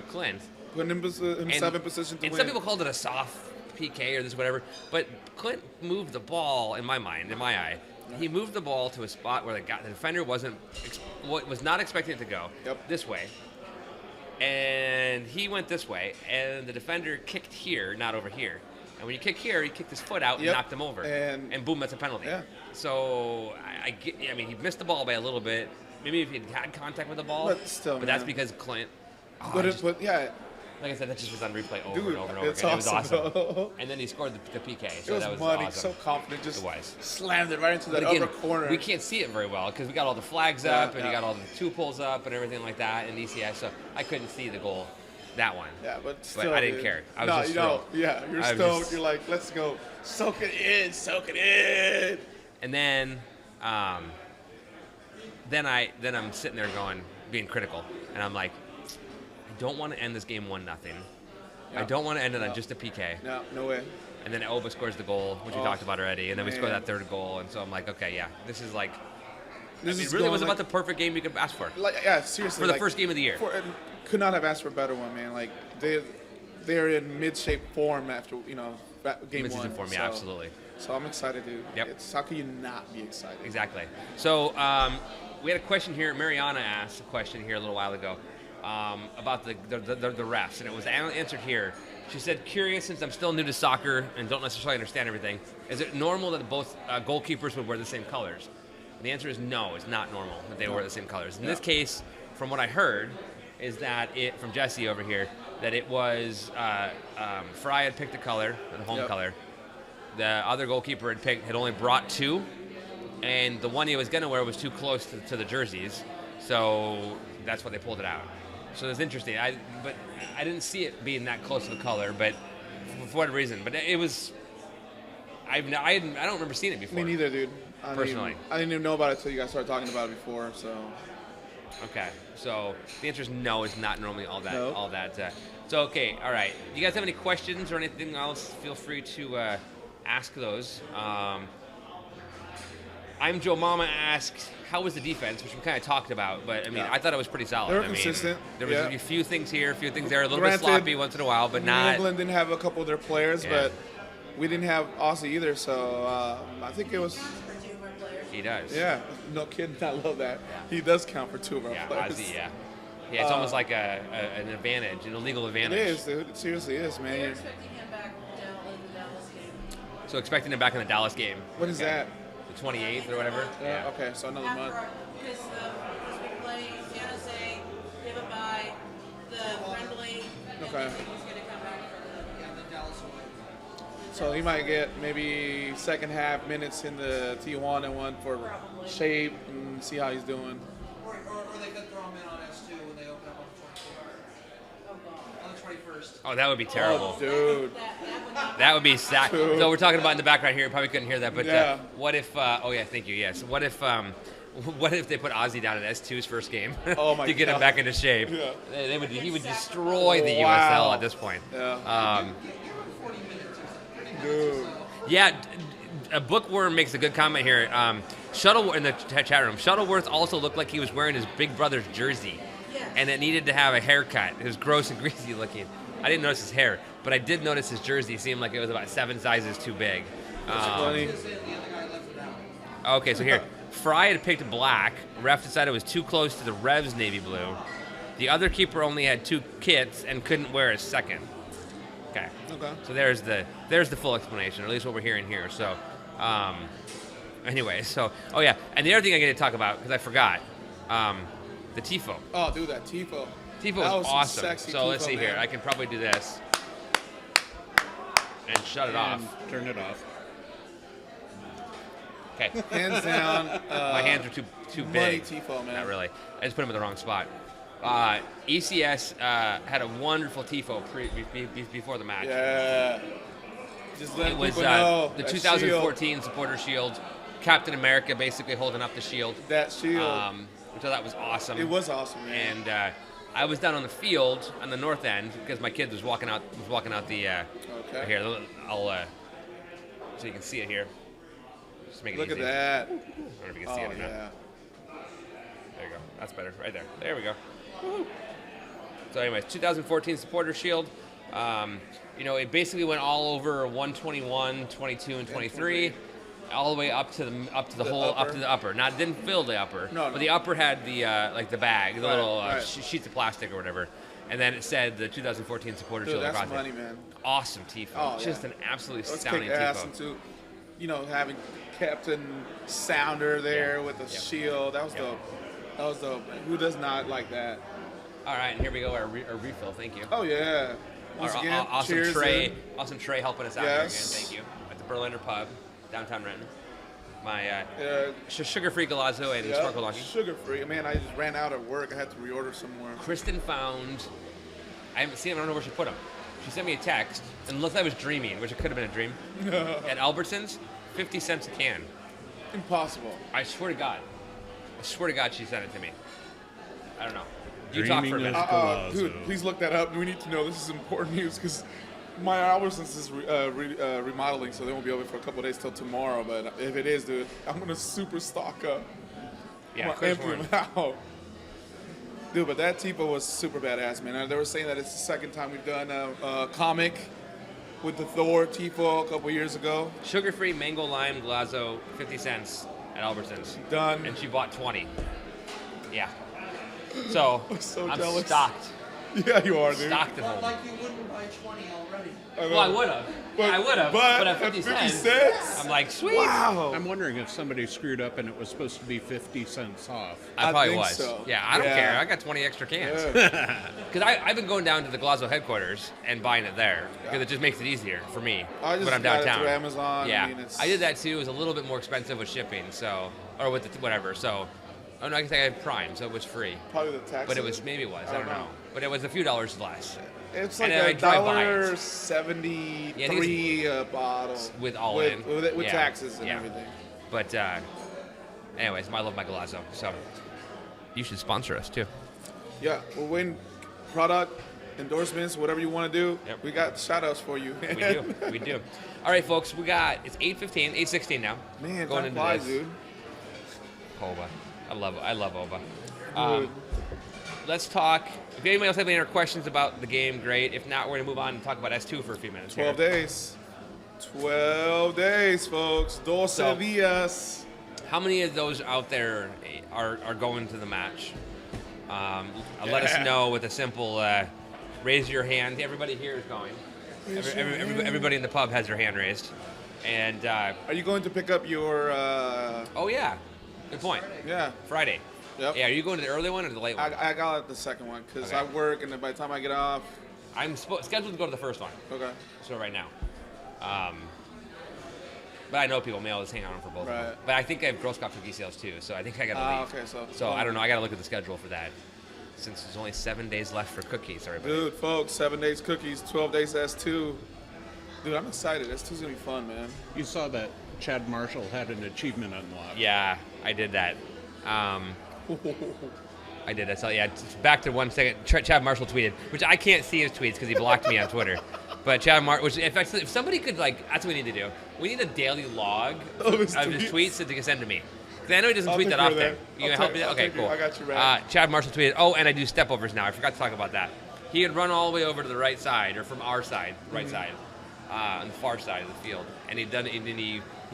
Clint. Putting himself in position to and win. some people called it a soft PK or this whatever, but Clint moved the ball in my mind, in my eye. He moved the ball to a spot where the defender was not expecting it to go this way, and he went this way, and the defender kicked here, not over here. And when you kick here, he kicked his foot out and Yep. knocked him over, And boom, that's a penalty. Yeah. So I mean, he missed the ball by a little bit. Maybe if he had contact with the ball, But still, that's man. because Clint. But yeah, Like I said, that just was on replay over dude, and over and over it's again. It was awesome. awesome. And then he scored the PK, so it was that was money, awesome. so confident, just It was. slammed it right into that But again, upper corner. we can't see it very well because we got all the flags Yeah, up and you yeah. got all the two pulls up and everything like that in ECS, so I couldn't see the goal, that one. Yeah, but still, I didn't dude. care. I was no, just you know, thrilled. yeah, you're I was stoked. just- You're like, let's go, soak it in. And then, I'm sitting there being critical, and I'm like, I don't want to end this game 1-0. I Yeah. don't want to end it on just a PK. No way. And then Oba scores the goal, which we Oh, talked about already, and then we score man. that third goal, and so I'm like, okay, yeah, this is like, This it is really going was like, about the perfect game you could ask for. yeah, seriously. For the like, first game of the year. Could not have asked for a better one, man. Like they're in mid-shape form after game Mid-season one. form, yeah, so, absolutely. So I'm excited, dude. Yep. How can you not be excited? Exactly. So we had a question here. Mariana asked a question here a little while ago about the refs, and it was answered here. She said, curious, since I'm still new to soccer and don't necessarily understand everything, is it normal that both goalkeepers would wear the same colors? And the answer is no, it's not normal that they wear the same colors. In this case, from what I heard, is that from Jesse over here, that it was Fry had picked a color, the home color. The other goalkeeper had only brought two, and the one he was going to wear was too close to the jerseys, so that's why they pulled it out. So it's interesting. But I didn't see it being that close of a color, but for whatever reason. But it was. I don't remember seeing it before. Me neither, dude. Personally. I didn't even know about it until you guys started talking about it before. So. Okay, so the answer is no. It's not normally all that. No. All that. So okay, all right. You guys have any questions or anything else? Feel free to ask those. I'm Joe Mama asked, how was the defense, which we kind of talked about, but I mean, I thought it was pretty solid. They were consistent. There was a few things here, a few things there, a little Granted, bit sloppy once in a while, but New not. England didn't have a couple of their players, but we didn't have Aussie either. So I think it was. Counts for 2 of our players. He does. Yeah, no kidding. I love that. He does count for 2 of our Yeah, players. Ozzy, yeah. Yeah, it's almost like an advantage, an illegal It advantage. is, dude. It seriously is, man. They're expecting him back in the Dallas game. So expecting him back in the Dallas game. What is that? The 28th or whatever? Okay, so another month. Because we play San Jose, give a bye, the friendly, and Okay. then he's going to come back for the Dallas one. So he might get maybe second half minutes in the Tijuana one for Probably. shape and see how he's doing. Or they could throw him in on S2 when they open up on the 24th. Oh, God. On the 21st. Oh, that would be terrible. Oh, dude. That would not That would be sad. True. So we're talking about in the background here. You probably couldn't hear that, but Yeah. what if? Oh yeah, thank you. Yes. What if they put Ozzy down in S2's first game Oh, my to get him God. back into shape? Yeah. He would destroy the Wow. USL at this point. Yeah. Dude. Yeah. A bookworm makes a good comment here. Shuttle in the chat room. Shuttleworth also looked like he was wearing his big brother's jersey, and it needed to have a haircut. It was gross and greasy looking. I didn't notice his hair, but I did notice his jersey seemed like it was about 7 sizes too big. Funny. Okay, so here, Fry had picked black. Ref decided it was too close to the Revs navy blue. The other keeper only had 2 kits and couldn't wear a second. Okay. Okay. So there's the full explanation, or at least what we're hearing here. So, anyway, oh yeah, and the other thing I get to talk about because I forgot, the tifo. Oh, dude, that Tifo. Tifo That was some awesome. sexy So let's tifo, see here. man. I can probably do this and shut it off. And turn it off. Okay. Hands down. My hands are too money big. tifo, man. Not really. I just put them in the wrong spot. ECS had a wonderful tifo before the match. Yeah. Just let It was people know. the that 2014 Supporter Shield. Captain America basically holding up the shield. Shield, that shield. Which I thought was awesome. It was awesome, man. And I was down on the field on the north end because my kid was walking out the. Okay. Here, I'll so you can see it here. Just make it Look easy. at that. I don't know if you can see Oh, it or not. yeah. There you go. That's better. Right there. There we go. Woo-hoo. So, anyways, 2014 Supporter Shield. It basically went all over 121, 22, and 23, all the way up to the upper. Now, it didn't fill the upper, No. but the upper had the the bag, the Right, little right. sheets of plastic or whatever, and then it said the 2014 Supporter Dude, Shield that's across it. money, man. Awesome tifo. Oh, Just yeah. an absolutely Let's astounding kick ass tifo. into, having Captain Sounder there Yeah. with the Yeah. shield. That was Yeah. dope. That was dope. Who does not like that? All right, and here we go. Our refill. Thank you. Oh yeah. Once Our again, awesome cheers. Trey, in. awesome Trey helping us out Yes. here again. Thank you. At the Berliner Pub, downtown Renton. My Yeah. sugar-free gelazo and Yeah, sparkle donkey. sugar free. Man, I just ran out of work. I had to reorder some more. Kristen found. I haven't seen them. I don't know where she put them. She sent me a text, unless I was dreaming, which it could have been a dream. At Albertsons, 50 cents a can. Impossible. I swear to God. I swear to God, she sent it to me. I don't know. You talk for a Dreaming minute. is- Golazo. Dude, please look that up. We need to know. This is important news because my Albertsons is remodeling, so they won't be open for a couple of days till tomorrow. But if it is, dude, I'm gonna super stock up. Yeah, I'm gonna Chris empty Warren. them out. Dude, but that Tipo was super badass, man. They were saying that it's the second time we've done a comic with the Thor Tipo a couple years ago. Sugar-free mango lime gelazo, 50 cents at Albertsons. Done. And she bought 20. Yeah. So, so I'm jealous. stocked. Yeah, you are, dude. Stocked at But home. like you wouldn't buy 20 already. Well, I would have. I would have. But at 50 cents, I'm like, sweet. Wow. I'm wondering if somebody screwed up and it was supposed to be 50 cents off. I probably think was. so. Yeah, I don't Yeah. care. I got 20 extra cans. Yeah. Because I've been going down to the Golazo headquarters and buying it there because it just makes it easier for me I just when I'm got it downtown. through Amazon. Yeah, I mean, it's- I did that too. It was a little bit more expensive with shipping, so or with the, whatever. So Oh no, I guess I had Prime, so it was free. Probably the tax. But it was maybe it was. I don't know. But it was a few dollars less. It's like And I a drive by it. $1.73 a bottle with all with, in. with Yeah. taxes and Yeah. everything. But anyways, I love my Galazzo. So you should sponsor us too. Yeah, we'll win product endorsements, whatever you want to do. Yep. We got shout outs for you. We do. We do. All right, folks. It's 8:15, 8:16 now. Man, going time into flies, this. dude. Oba. I love Oba. Dude. Let's talk. If anybody else have any other questions about the game, great. If not, we're going to move on and talk about S2 for a few minutes. 12 here. days. 12 days, folks. 12 So- días. How many of those out there are going to the match? Let us know with a simple raise your hand. Everybody here is going. Everybody in the pub has their hand raised. And, Are you going to pick up your, oh, yeah. Good point. yeah. Friday. Yep. Yeah, are you going to the early one or the late one? I got the second one because Okay. I work, and then by the time I get off, I'm scheduled to go to the first one. okay. So right now. But I know people may always hang on for both of them. Right. But I think I have Girl Scout cookie sales too, so I think I gotta leave. Okay, So I don't know, I gotta look at the schedule for that. Since there's only 7 days left for cookies, everybody. Dude, folks, 7 days cookies, 12 days S2. Dude, I'm excited. S2's gonna be fun, man. You saw that Chad Marshall had an achievement unlocked. Yeah, I did that. I did. So yeah, back to 1 second. Chad Marshall tweeted, which I can't see his tweets because he blocked me on Twitter. But Chad Marshall, which if somebody could that's what we need to do. We need a daily log Of his of his tweets that they can send to me. Because I know he doesn't I'll tweet take that care of often. that. You can I'll help take- me? I'll Okay, take it. cool. I got you, Brad. Chad Marshall tweeted, oh, and I do stepovers now. I forgot to talk about that. He had run all the way over to the right side, or from our side, right side, on the far side of the field. And he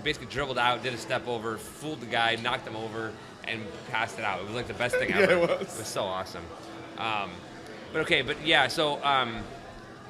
basically dribbled out, did a step over, fooled the guy, knocked him over, and passed it out. It was like the best thing Yeah, ever. it was. So awesome.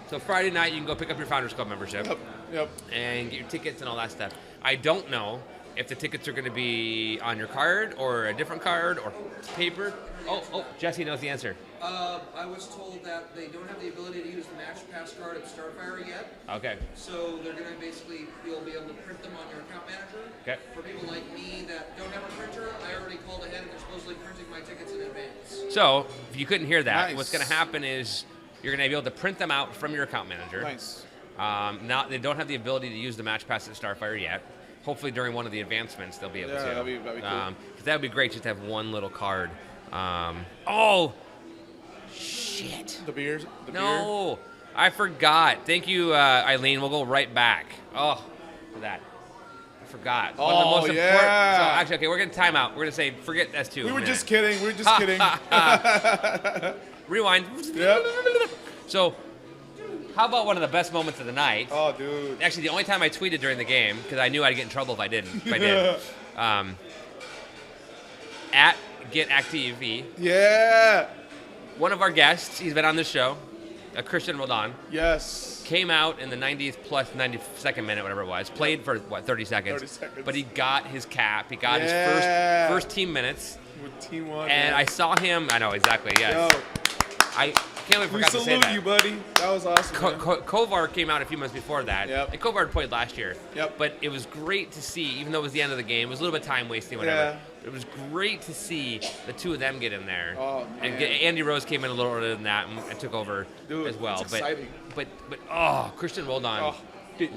So Friday night you can go pick up your Founders Club membership Yep. and get your tickets and all that stuff. I don't know if the tickets are going to be on your card or a different card or paper. Oh, Jesse knows the answer. I was told that they don't have the ability to use the Match Pass card at Starfire yet. Okay. So they're going to you'll be able to print them on your account manager. Okay. For people like me that don't have a printer, I already called ahead and they're supposedly printing my tickets in advance. So if you couldn't hear that, Nice. what's going to happen is you're going to be able to print them out from your account manager. Nice. Now they don't have the ability to use the Match Pass at Starfire yet. Hopefully during one of the advancements they'll be able Yeah, to. that'd be cool. 'Cause that would be great just to have one little card. Oh, shit. The beers. The beer. No, I forgot. Thank you, Eileen. We'll go right back. Oh, for that. I forgot. One of the Oh, most important. yeah. So actually, okay, we're gonna time out. We're gonna say forget S2. We a were minute. just kidding. We were just kidding. Rewind. Yep. So, how about one of the best moments of the night? Oh, dude. Actually, the only time I tweeted during the game, because I knew I'd get in trouble if I didn't. If I did. At GetActive, Yeah. one of our guests, he's been on this show, Christian Roldan, Yes. came out in the 90th plus 92nd minute, whatever it was, played for, 30 seconds? 30 seconds. But he got his cap. He got Yeah. his first team minutes. With Team One. And man. I saw him, I know, exactly, yes. Yo, I can't believe I we forgot to say salute that. you, buddy. That was awesome. man. Kovar came out a few months before that. Yep. And Kovar played last year. Yep. But it was great to see, even though it was the end of the game, it was a little bit time wasting, whatever. Yeah. It was great to see the two of them get in there. Oh, And man. Andy Rose came in a little earlier than that and took over Dude, as well. it's exciting. But Christian Roldan, Oh.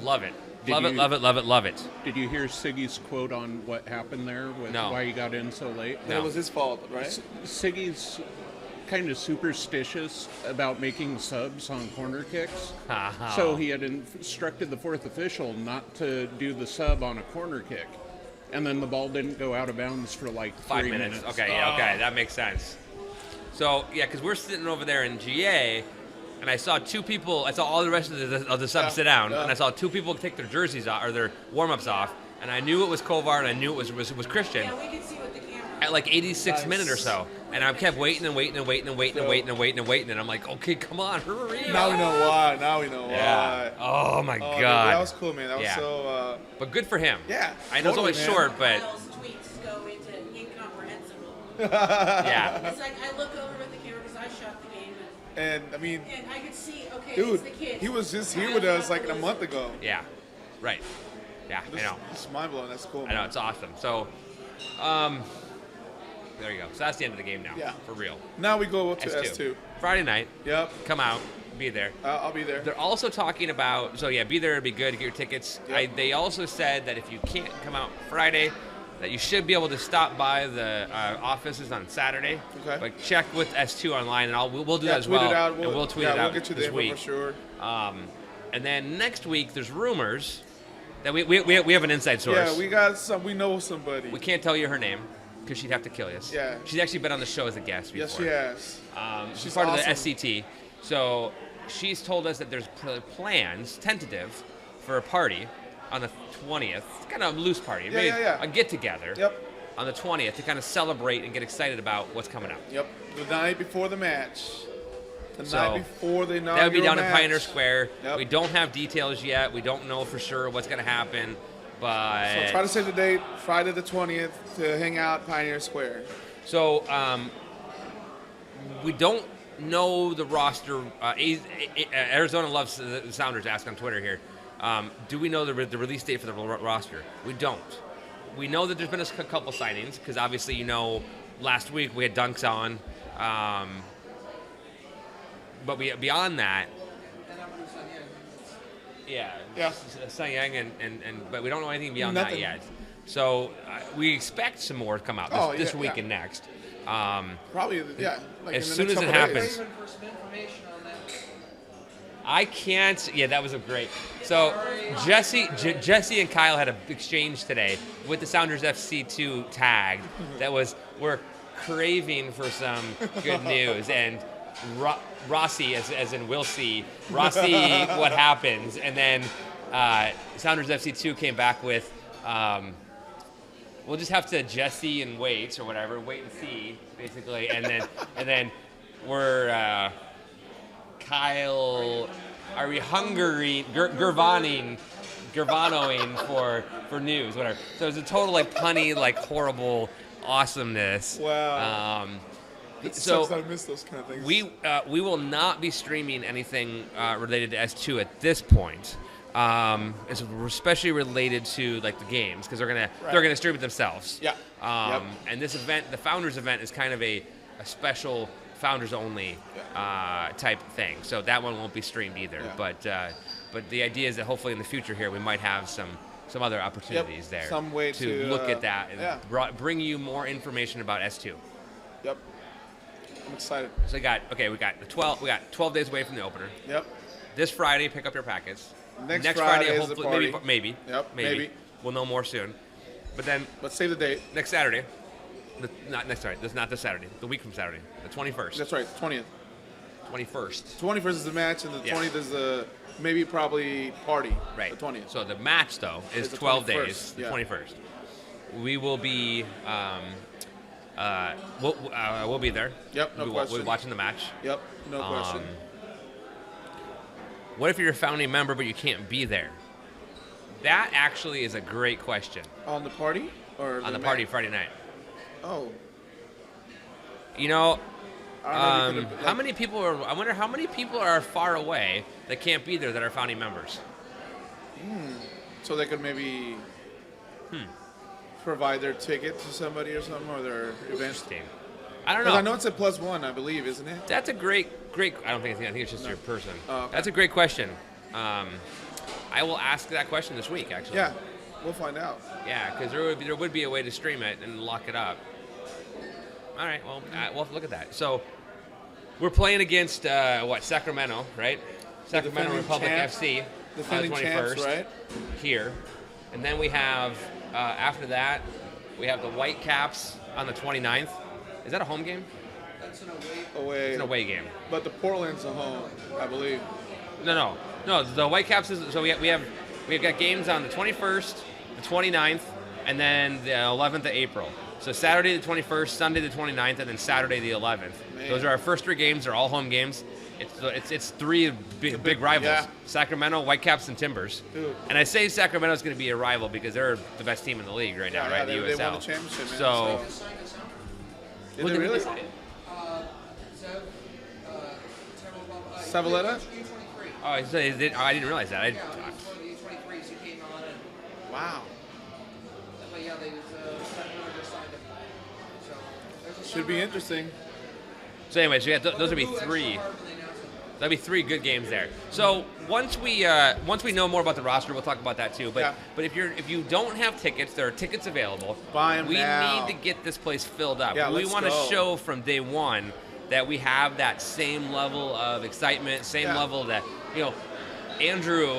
love it. Did Love it, you- love it, love it, love it. Did you hear Siggy's quote on what happened there with No. why he got in so late? No. It was his fault, right? Siggy's kind of superstitious about making subs on corner kicks. So he had instructed the fourth official not to do the sub on a corner kick. And then the ball didn't go out of bounds for like 5 3 minutes. minutes. Okay, yeah, okay, that makes sense. So yeah, because we're sitting over there in GA, and I saw two people. I saw all the rest of the subs sit down, yeah. and I saw two people take their jerseys off or their warm-ups off, and I knew it was Kovar, and I knew it was Christian Yeah, we could see with the camera. at like 86 Nice. minute or so, and I kept waiting and waiting and waiting and waiting and So- waiting and waiting and waiting, and I'm like, okay, come on, hurry. Now we know why. Now we know Yeah. why. Oh my Oh, dude, God. that was cool, man. That was Yeah. so. But good for him. Yeah, I know totally, it's man. only short, but Kyle's tweets go into incomprehensible. yeah. It's like I look over at the camera because I shot the game, And I mean, and I could see, okay, dude, it's the kid. he was just here with us like a month ago. Yeah. Right. Yeah, I know. It's mind blowing. That's cool. I know, Man. it's awesome. So, There you go. So that's the end of the game now. Yeah. For real. Now we go to S2. Friday night. Yep. Come out. Be there. I'll be there. They're also talking about, so yeah, be there, it'd be good to get your tickets. Yep. They also said that if you can't come out Friday, that you should be able to stop by the offices on Saturday. Okay. But check with S2 online, and we'll do that as tweet well. It out. And we'll tweet it out we'll get you this the week. for sure. And then next week, there's rumors that we have an inside source. Yeah, we got some. We know somebody. We can't tell you her name because she'd have to kill us. Yeah. She's actually been on the show as a guest before. Yes, she has. She's part awesome. of the SCT. So she's told us that there's plans, tentative, for a party on the 20th. It's kind of a loose party. Yeah. A get-together. Yep. On the 20th to kind of celebrate and get excited about what's coming up. Yep. The night before the match. The So, night before the inaugural That would be down in match. Pioneer Square. Yep. We don't have details yet. We don't know for sure what's going to happen. But So try to save the date, Friday the 20th, to hang out Pioneer Square. So we don't know the roster. Arizona loves the Sounders. Ask on Twitter here. Do we know the release date for the roster? We don't. We know that there's been a couple signings because obviously last week we had Dunks on. But beyond that, yeah, Sun Yang but we don't know anything beyond Nothing. that yet. So we expect some more to come out this week and next. Probably, yeah. Like As in the soon as next it couple happens. days. Waiting for some information on that. I can't. Yeah, that was a great. So Jesse and Kyle had an exchange today with the Sounders FC2 tag. That was we're craving for some good news and. Rossi, as in we'll see. Rossi, what happens, and then Sounders FC2 came back with, we'll just have to Jesse and wait or whatever, wait and see, basically, and then we're Kyle. Are we hungry? Gervanoing for news, whatever. So it's a total punny, horrible awesomeness. Wow. It So sucks that I miss those kind of things. we will not be streaming anything related to S2 at this point. It's especially related to the games because they're gonna stream it themselves. Yeah. And this event, the Founders event, is kind of a special Founders only type thing. So that one won't be streamed either. Yeah. But the idea is that hopefully in the future here we might have some other opportunities there. Some way to look at that and yeah. bring you more information about S2. Yep. I'm excited. So we got the 12. We got 12 days away from the opener. Yep. This Friday, pick up your packets. Next Friday is the hopefully, party. maybe. Yep, maybe. maybe. We'll know more soon. But then Let's save the date. next Saturday, not next Saturday. This is not this Saturday. The week from Saturday, the 21st. That's right, 20th. 21st. 21st is the match, and the Yeah. 20th is the probably party. Right. The 20th. So the match though is It's the 12 21st, days. The yeah. 21st. We will be. We'll be there. Yep, no we'll question. be watching the match. Yep. No question. What if you're a founding member but you can't be there? That actually is a great question. On the party or On the party Friday night. Oh. You know, I don't know if you could've, how many people are? I wonder how many people are far away that can't be there that are founding members. So they could maybe provide their ticket to somebody or something, or their event. Interesting. I don't Because know. I know it's a +1, I believe, isn't it? That's a great. I don't think. I think it's just your person. Oh, okay. That's a great question. I will ask that question this week. Actually. Yeah. We'll find out. Yeah, because there would be a way to stream it and lock it up. All right. Well, we'll have to look at that. So we're playing against Sacramento, right? Sacramento defending Republic champs. FC Defending on the 21st champs, right? here, and then we have after that we have the Whitecaps on the 29th. Is that a home game? That's an away. Away. It's an away game. But the Portland's a home, I believe. No. The Whitecaps is so we've got games on the 21st, the 29th, and then the 11th of April. So Saturday the 21st, Sunday the 29th, and then Saturday the 11th. Man. Those are our first three games. They're all home games. It's three big rivals: yeah. Sacramento, Whitecaps, and Timbers. Dude. And I say Sacramento's going to be a rival because they're the best team in the league right now, Yeah, right? they the won USL. the championship, man. So, Signed us out. Did what they did really? say? Zev, Savaleta? U23. Oh, I didn't realize that. Yeah, he was one of the U23s. He came on and, Wow. but yeah, Sacramento just signed him. So there's Should be interesting. So anyways, yeah, those would be three. That'd be three good games there. So once we know more about the roster, we'll talk about that too. But Yeah. but if you don't have tickets, there are tickets available. Buy 'em we now. need to get this place filled up. Yeah, we let's want to go. show from day one that we have that same level of excitement, same Yeah. level that Andrew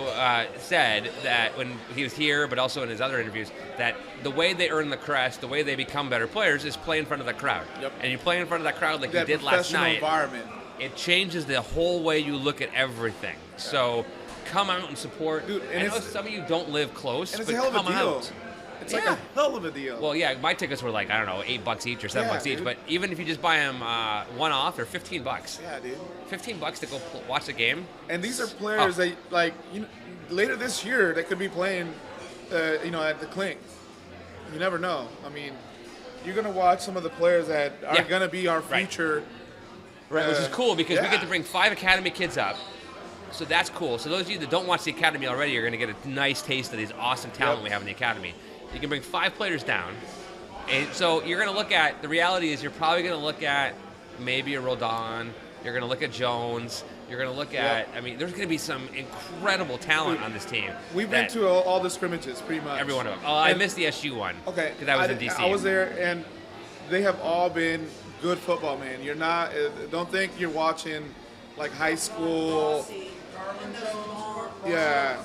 said that when he was here, but also in his other interviews, that the way they earn the crest, the way they become better players, is play in front of the crowd. Yep. And you play in front of that crowd like you That did last professional night. environment. It changes the whole way you look at everything. So come out and support. Dude, and I know it's- some of you don't live close, And it's but a hell of come a deal. out. It's like Yeah. a hell of a deal. Well, yeah, my tickets were like, I don't know, $8 each or $7 each. dude. But even if you just buy them one off, they're $15. yeah, dude. $15 to go watch the game. And these are players Oh. that, like, later this year, they could be playing, at the Clink. You never know. I mean, you're gonna watch some of the players that are Yeah. gonna be our Right. future. Right, which is cool because we yeah. get to bring 5 Academy kids up. So that's cool. So those of you that don't watch the Academy already are going to get a nice taste of these awesome talent Yep. we have in the Academy. You can bring 5 players down. And so you're going to look at, the reality is you're probably going to look at maybe a Rodon. You're going to look at Jones. You're going to look at, I mean, there's going to be some incredible talent on this team. We've been that- to all the scrimmages, pretty much. every one of them. Oh, I And- missed the SU one. Okay. Because I was in DC. I was there, and they have all been good football, man. You're not. Don't think you're watching like high school. Yeah.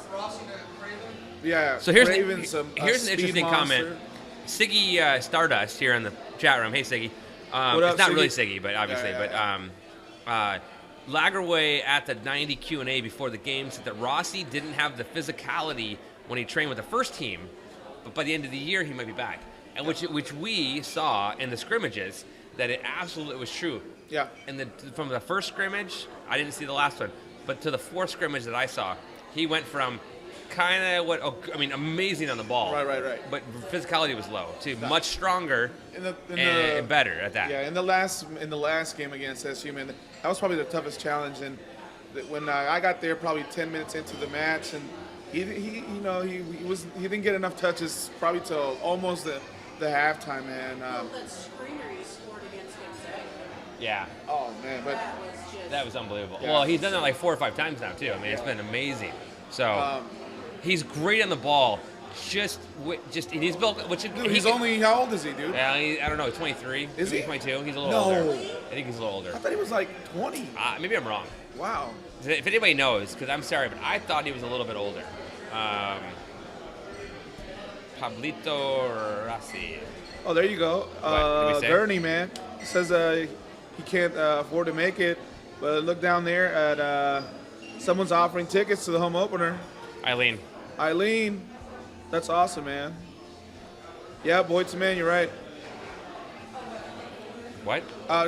Yeah. So here's, Ravens, a here's an speed interesting comment. monster. Siggy Stardust here in the chat room. Hey, Siggy. What up, it's not Siggy? really Siggy, but obviously. Yeah. Lagerway at the 90 Q&A before the game said that Rossi didn't have the physicality when he trained with the first team, but by the end of the year he might be back. And which we saw in the scrimmages that it absolutely was true. Yeah. And from the first scrimmage, I didn't see the last one, but to the fourth scrimmage that I saw, he went from kind of amazing on the ball. Right. But physicality was low to much stronger and better at that. Yeah, in the last game against SU, man, that was probably the toughest challenge. And when I got there, probably 10 minutes into the match, and he didn't get enough touches probably till almost the halftime, man. That screener he scored against Gonzaga. Yeah, Oh man, but That was just. that was unbelievable. Yeah. Well, he's done that like 4 or 5 times now too. I mean, it's been amazing. So he's great on the ball. Just he's built. dude, he's only how old is he, dude? Yeah, I don't know, 23. Is maybe he? 22. He's a little No. older. I think he's a little older. I thought he was like 20. Maybe I'm wrong. Wow. If anybody knows, because I'm sorry, but I thought he was a little bit older. Pablito Rossi. Oh, there you go. What did we say? Gurney, man, says he can't afford to make it, but look down there at someone's offering tickets to the home opener. Eileen, that's awesome, man. Yeah, boy to man, you're right. What?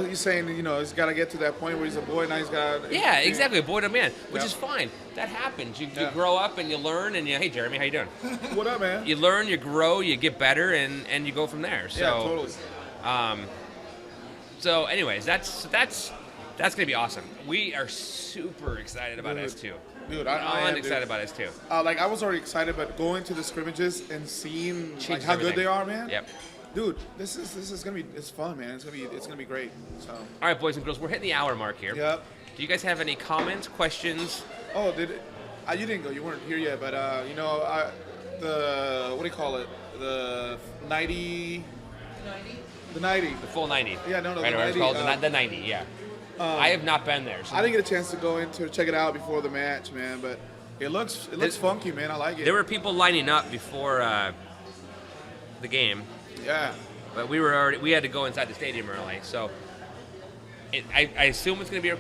He's saying, he's got to get to that point where he's a boy, now he's got. Yeah, exactly. Boy to man, which Yeah. is fine. That happens. You Yeah. grow up and you learn, and hey, Jeremy, how you doing? What up, man? You learn, you grow, you get better, and you go from there. So, Yeah, totally. So, anyways, that's gonna be awesome. We are super excited about Dude. S2. Dude, I am, excited dude. about S2. Like, I was already excited, but going to the scrimmages and seeing like Changes how good everything. they are, man. Yep. Dude, this is gonna be fun, man. It's gonna be great. So. All right, boys and girls, we're hitting the hour mark here. Yep. Do you guys have any comments, questions? Oh, did it? You didn't go. You weren't here yet, but the what do you call it? The 90. 90? The 90. The full 90. Yeah, no, Right, the or it's 90, called the 90. Yeah. I have not been there. So I didn't get a chance to go in to check it out before the match, man. But it looks funky, man. I like it. there were people lining up before the game. Yeah. But we had to go inside the stadium early, so I assume it's going to be a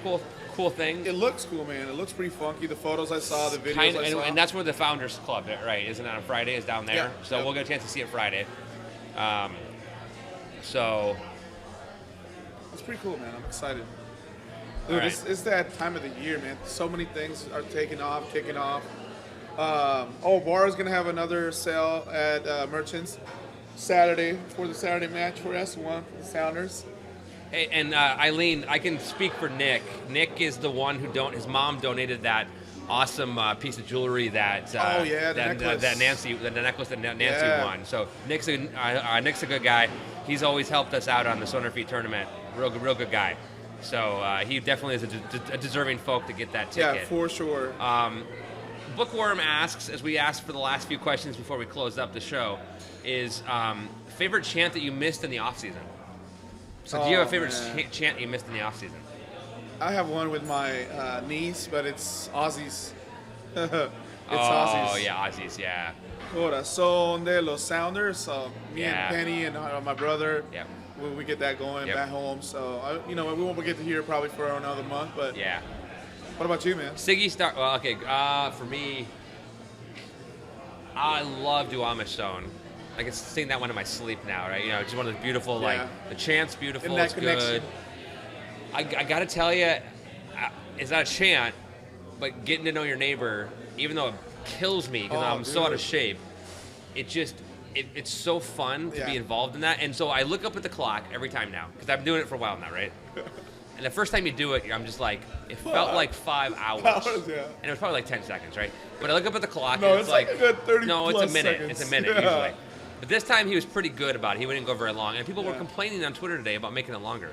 cool thing. It looks cool, man. It looks pretty funky. The photos I saw, the videos Kind I of, saw. and that's where the Founders Club, right? Isn't it on Friday? Is down there, Yeah, so yeah. we'll get a chance to see it Friday. So It's pretty cool, man. I'm excited. All Dude, right. it's that time of the year, man. So many things are kicking off. Bar's gonna have another sale at Merchants Saturday for the Saturday match for S1 for the Sounders. hey, and Eileen, I can speak for Nick. Nick is the one his mom donated that awesome piece of jewelry that necklace. that Nancy, the necklace that Nancy Yeah. won. So Nick's a good guy. He's always helped us out on the Sonarfeed tournament. Real good guy. So he definitely is a deserving folk to get that ticket. Yeah, for sure. Bookworm asks, as we asked for the last few questions before we closed up the show, is favorite chant that you missed in the off season. So do you have a favorite chant you missed in the off season? I have one with my niece, but it's Aussies. It's Oh Aussies. yeah, Aussies, yeah. Corazón de los Sounders. So me Yeah. and Penny and my brother, Yep. we get that going Yep. back home. So we won't get to hear it probably for another month. But Yeah. what about you, man? Siggy Star. Well, okay. For me, I love Do Amish Stone. I can sing that one in my sleep now, right? Just one of the beautiful, Yeah. like the chant's beautiful. And that It's connection. good. I gotta tell you, it's not a chant, but getting to know your neighbor, even though it kills me because I'm so out of dude. shape, it's so fun to Yeah. be involved in that. And so I look up at the clock every time now because I've been doing it for a while now, right? And the first time you do it, I'm just like, it felt like 5 hours. Yeah. And it was probably like 10 seconds, right? But I look up at the clock No, and it's like a good 30 no, it's plus a minute. seconds. It's a minute Yeah. usually. But this time he was pretty good about it. He wouldn't go very long. And people were Yeah. complaining on Twitter today about making it longer.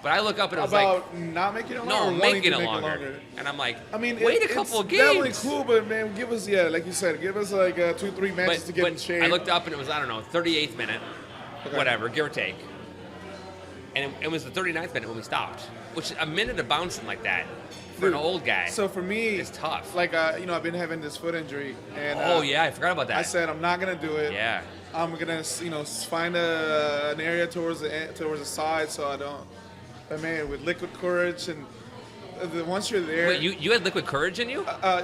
But I look up and it was About not making it longer no, or wanting making to it make longer. it longer? And I'm like, I mean, wait a it's couple of definitely games. cool, but man, give us like you said, give us like 2-3 matches to get in shape. I looked up and it was, I don't know, 38th minute, Okay. whatever, give or take. And it was the 39th minute when we stopped, which a minute of bouncing like that for an Dude, old guy. So for me, It's tough. Like I've been having this foot injury, and Oh yeah, I forgot about that. I said I'm not gonna do it. Yeah. I'm gonna find an area towards the side so I don't. But man, with liquid courage and once you're there, Wait, you had liquid courage in you? a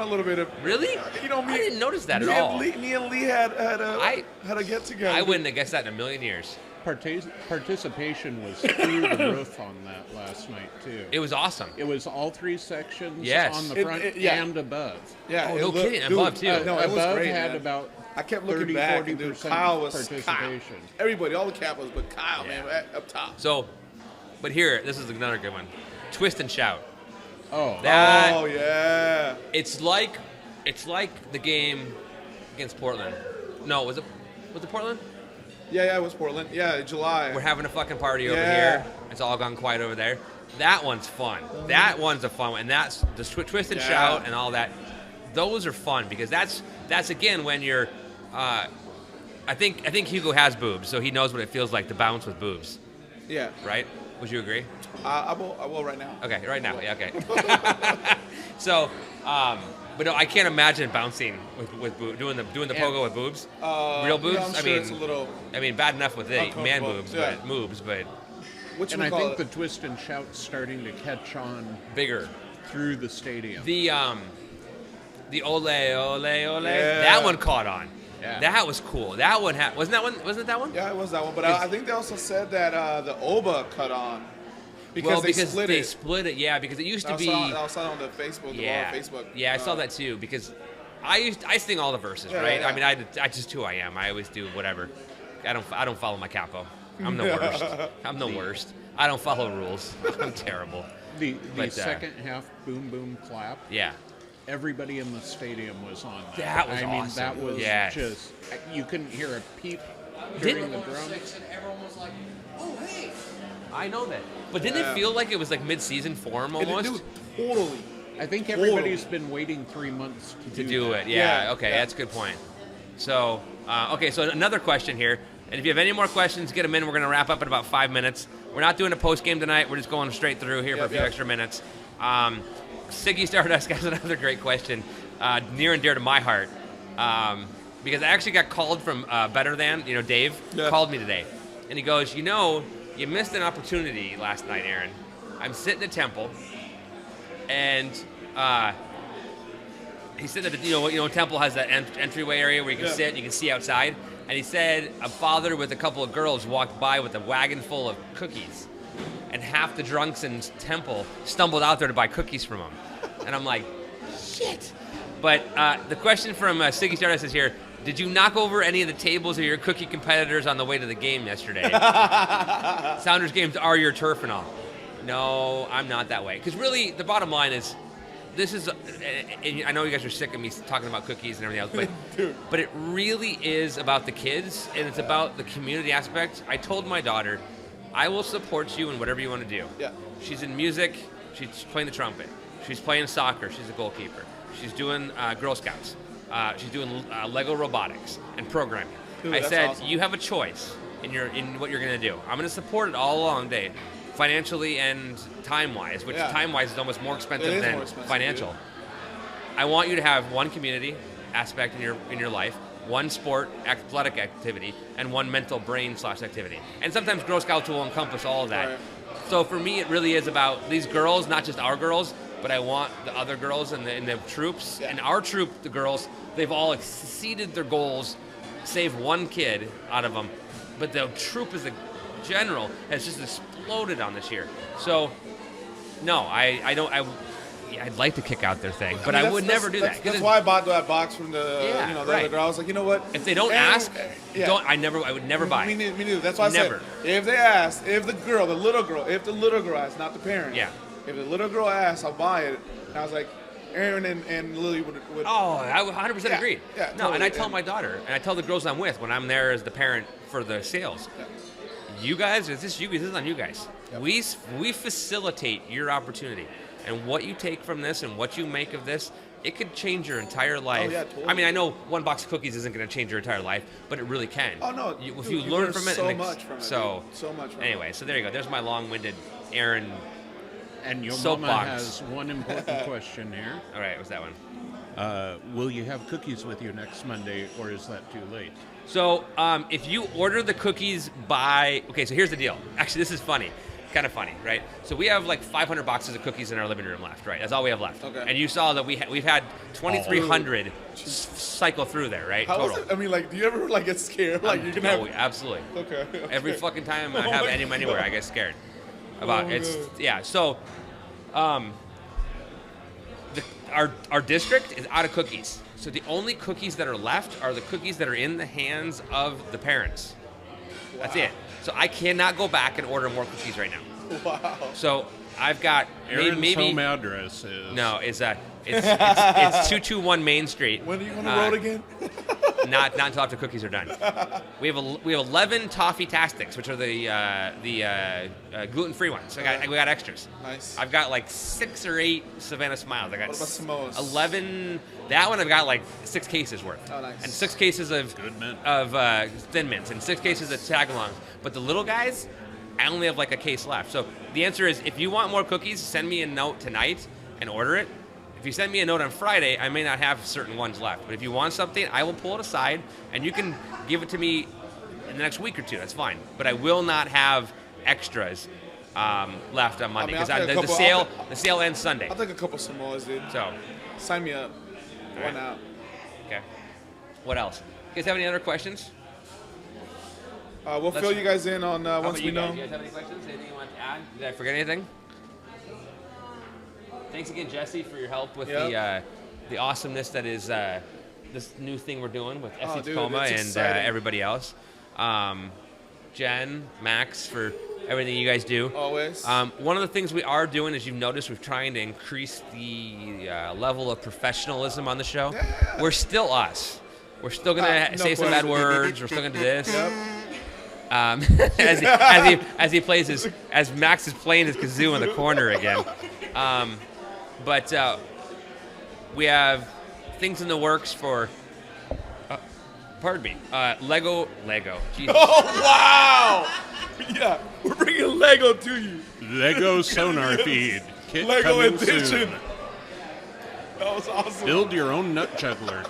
little bit of Really? me. I didn't notice that me at and all. Me and Lee had a get together. I wouldn't have guessed that in a million years. Participation was through the roof on that last night too. It was awesome. It was all 3 sections Yes. on the front yeah. and above. Yeah, Oh, it no looked- kidding, dude, above, too. No, it was above great, had man. about I kept looking 30, back, and 40% dude, Kyle was participation. Everybody, all the Kappas, but Kyle, Yeah. man, up top. So, but here, this is another good one. Twist and shout. Oh, That Oh yeah. it's like the game against Portland. No, was it Portland? Yeah, it was Portland. Yeah, July. We're having a fucking party over Yeah. here. It's all gone quiet over there. That one's fun. That one's a fun one, and that's the twist and Yeah. shout and all that. Those are fun because that's again when you're. I think Hugo has boobs, so he knows what it feels like to bounce with boobs, Yeah. right? Would you agree? I will right now. Okay, right now. Yeah, okay. So, but no, I can't imagine bouncing with doing the pogo with boobs. Real boobs. Yeah, I'm sure it's a little. I mean, bad enough with it, man Uncomfortable, boobs, yeah. but moves, but What you and I call think it? the twist and shout's starting to catch on bigger. through the stadium. The ole ole ole. Yeah. That one caught on. Yeah. That was cool. That one wasn't it that one? Yeah, it was that one. But I think they also said that the Oba cut on because they split they it. split it. Yeah, because it used to be. I saw it on the Facebook. Yeah, The Facebook. yeah, I saw that too because I sing all the verses, Yeah, right? yeah. I mean, I just who I am. I always do whatever. I don't follow my capo. I'm the worst. I'm the worst. I don't follow rules. I'm terrible. The But, second half boom boom clap. Yeah. Everybody in the stadium was on that. That was I mean, awesome. that was Yes. just you couldn't hear a peep Didn't- during the drums. And everyone was like, oh, hey. I know that. But didn't Yeah. it feel like it was like mid-season form It- almost? dude, totally. I think everybody's been waiting 3 months To do that. it, yeah. Yeah, Okay, yeah. that's a good point. So, so another question here, and if you have any more questions, get them in. We're going to wrap up in about 5 minutes. We're not doing a post game tonight. We're just going straight through here for a Yep, few yep. extra minutes. Siggy Stardust has another great question, near and dear to my heart, because I actually got called from Better Than. Dave Yeah. called me today, and he goes, you missed an opportunity last night, Aaron. I'm sitting at Temple, and he's sitting at the Temple has that entryway area where you can Yeah. sit, you can see outside. And he said a father with a couple of girls walked by with a wagon full of cookies, and half the drunks in Temple stumbled out there to buy cookies from him. And I'm like, shit. But the question from Siggy Stardust is here: did you knock over any of the tables of your cookie competitors on the way to the game yesterday? Sounders games are your turf and all. No, I'm not that way. Because really, the bottom line is, this is, and I know you guys are sick of me talking about cookies and everything else, but it really is about the kids, and it's about the community aspect. I told my daughter, I will support you in whatever you want to do. Yeah. She's in music. She's playing the trumpet. She's playing soccer. She's a goalkeeper. She's doing Girl Scouts. She's doing Lego robotics and programming. Dude, I that's said, awesome. you have a choice in what you're going to do. I'm going to support it all along day, financially and time-wise, which time-wise is almost more expensive than financial. Dude. I want you to have one community aspect in your life, one sport, athletic activity, and one mental brain/activity. And sometimes Girl Scouts will encompass all of that. Right. So for me, it really is about these girls, not just our girls, but I want the other girls and the troops. Yeah. And our troop, the girls, they've all exceeded their goals, save one kid out of them. But the troop as a general has just exploded on this year. So, no, I'd like to kick out their thing, but I would never do that. That's why I bought that box from the other girl. I was like, you know what? If they don't ask, I would never buy. Me neither. That's why I said, if they ask, if the little girl asks, not the parent. Yeah. If the little girl asks, I'll buy it. And I was like, Aaron and Lily would. Oh, I 100% agree. Yeah, no, totally. And I tell my daughter, and I tell the girls I'm with when I'm there as the parent for the sales. Yeah. You guys, this is on you guys. Yep. We facilitate your opportunity. And what you take from this and what you make of this, it could change your entire life. Oh, yeah, totally. I mean, I know one box of cookies isn't going to change your entire life, but it really can. Oh, no. If you learn from it. So much from it. So much from anyway, so there you go. There's my long-winded Aaron And your soapbox. mama has one important question here. All right, what's that one? Will you have cookies with you next Monday, or is that too late? So if you order the cookies by... Okay, so here's the deal. Actually, this is funny. Kind of funny, right? So we have like 500 boxes of cookies in our living room left, right? That's all we have left. Okay. And you saw that we've had 2,300 cycle through there, right? How total. is it? I mean, like, do you ever like get scared? Like, you can have... absolutely. Okay. Every fucking time I have any anywhere, I get scared about it's. God. Yeah. So, our district is out of cookies. So the only cookies that are left are the cookies that are in the hands of the parents. Wow. That's it. So I cannot go back and order more cookies right now. Wow. So I've got Aaron's maybe home address is... No, it's 221 Main Street. When are you on the road again? Not until after cookies are done. We have 11 Toffee-tastics, which are the gluten-free ones. We got extras. Nice. I've got like 6 or 8 Savannah Smiles. I got what about Samoas? 11. That one I've got like 6 cases worth. Oh, nice. And 6 cases of Thin Mints and 6 cases of Tagalongs. But the little guys, I only have like a case left. So the answer is, if you want more cookies, send me a note tonight and order it. If you send me a note on Friday, I may not have certain ones left. But if you want something, I will pull it aside, and you can give it to me in the next week or two. That's fine. But I will not have extras left on Monday, because the sale ends Sunday. I'll take a couple Samoas, dude. So sign me up. Why not? Okay. What else? You guys have any other questions? We'll fill you guys in on once we know. Do you guys have any questions? Anything you want to add? Did I forget anything? Thanks again, Jesse, for your help with the awesomeness that is this new thing we're doing with FC Tacoma and everybody else. Jen, Max, for everything you guys do. Always. One of the things we are doing, as you've noticed, we're trying to increase the level of professionalism on the show. Yeah. We're still us. We're still going to say some bad words. We're still going to do this. Yep. As Max is playing his kazoo in the corner again. But we have things in the works for, pardon me, Lego. Jesus. Oh, wow! Yeah, we're bringing Lego to you. Lego Sonarfeed. Kit Lego coming edition. soon. That was awesome. Build your own nut juggler.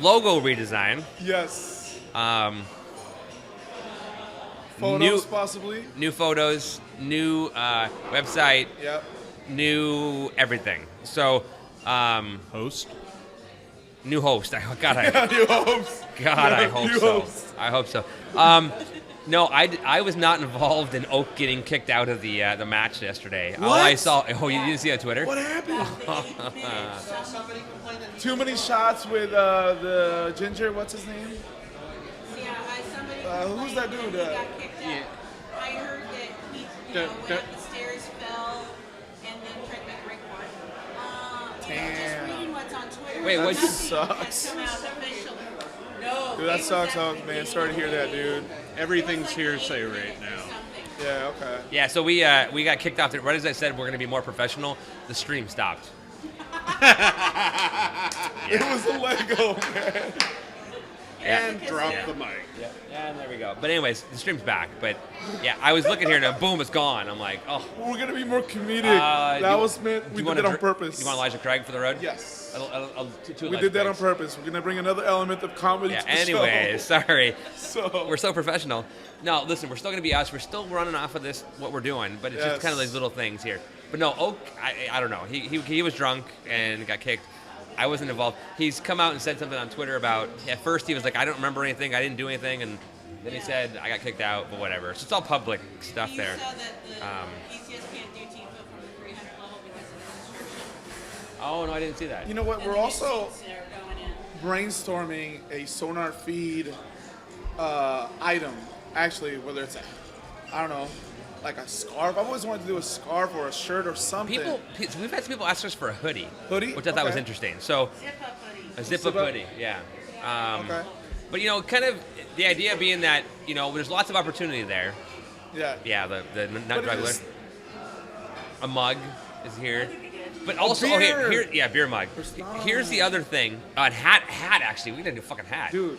Logo redesign. Yes. Photos, possibly. New photos, new website. Yep. New everything. So, Host. New host. New host. I hope new so. host. I hope so. No, I was not involved in Oak getting kicked out of the match yesterday. What? All I saw. Oh, you didn't see it on Twitter? What happened? Saw somebody complain that Too many shots with the ginger. What's his name? Yeah, somebody who's that dude? He got kicked out. I heard that he went up the stairs, fell, and then tried to make a break for it. Wait, what? Sucks. Come out officially. No. Dude, that it sucks, was oh, man. Sorry to hear that, dude. Everything's hearsay right now. Yeah, okay. Yeah, so we got kicked off. Right as I said, we're going to be more professional. The stream stopped. It was the Lego, man. And drop the mic. Yeah, and there we go. But anyways, the stream's back. But yeah, I was looking here and boom, it's gone. I'm like, oh. We're gonna be more comedic. That was meant. We did it on purpose. You want Elijah Craig for the road? Yes. We did that on purpose. We're gonna bring another element of comedy Yeah. to the Anyways, sorry. So We're so professional. No, listen, we're still gonna be us. We're still running off of this what we're doing, but it's just kind of these little things here. But no, Oak, I don't know. He was drunk and got kicked. I wasn't involved. He's come out and said something on Twitter about, at first he was like, I don't remember anything, I didn't do anything, and then he said, I got kicked out, but whatever. So it's all public stuff You there. saw that the ECS can't do team foot from the 300 level because of the restriction. Oh, no, I didn't see that. you know what? And We're the also machines are going in. brainstorming a Sonarfeed item. Actually, whether it's I don't know, like a scarf. I've always wanted to do a scarf or a shirt or something. We've had some people ask us for a hoodie. Hoodie? Which I thought was Okay. interesting. So, Zip up hoodie. a zip-up Zip-up? hoodie, yeah. Okay. But, kind of the idea being that, there's lots of opportunity there. Yeah. Yeah, the nut But it juggler. is- A mug is here. But also, beer. here, beer mug. Here's the other thing. Hat, actually. We gotta do a fucking hat. Dude.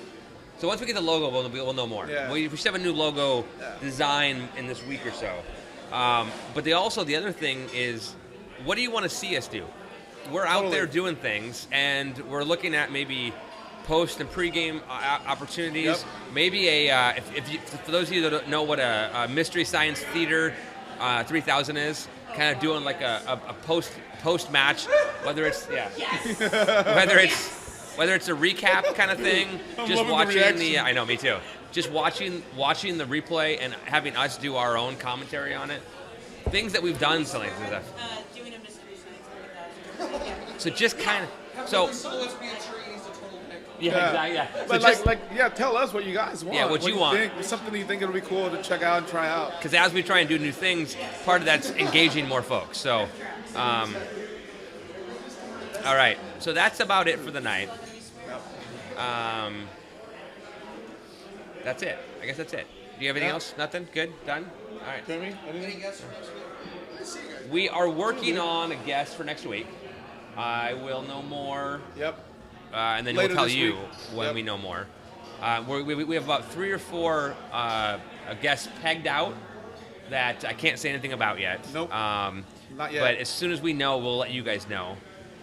So once we get the logo, we'll know more. Yeah. We should have a new logo design in this week or so. But the other thing is, what do you want to see us do? We're out there doing things, and we're looking at maybe post and pregame opportunities. Yep. Maybe for those of you that don't know what a Mystery Science Theater 3000 is, kind of doing like a post match, whether it's whether it's a recap kind of thing, just loving the watching reaction. I know, me too. Just watching the replay and having us do our own commentary on it. Things that we've done, so like that. Doing a mystery science 3000. So just kind of So let's be a tree. He's a total pick. exactly. Yeah. But So tell us what you guys want. Yeah, what you want. Think, something you think it'll be cool to check out and try out. because as we try and do new things, part of that's engaging more folks. So, all right. So that's about it for the night. That's it. I guess that's it. Do you have anything else? Nothing? Good? Done? All right. Timmy, Any anything? guesses for next week? We are working on a guest for next week. I will know more, Yep. and then Later we'll tell this you week. when Yep. we know more. We have about 3 or 4 guests pegged out that I can't say anything about yet. Nope. Not yet. But as soon as we know, we'll let you guys know.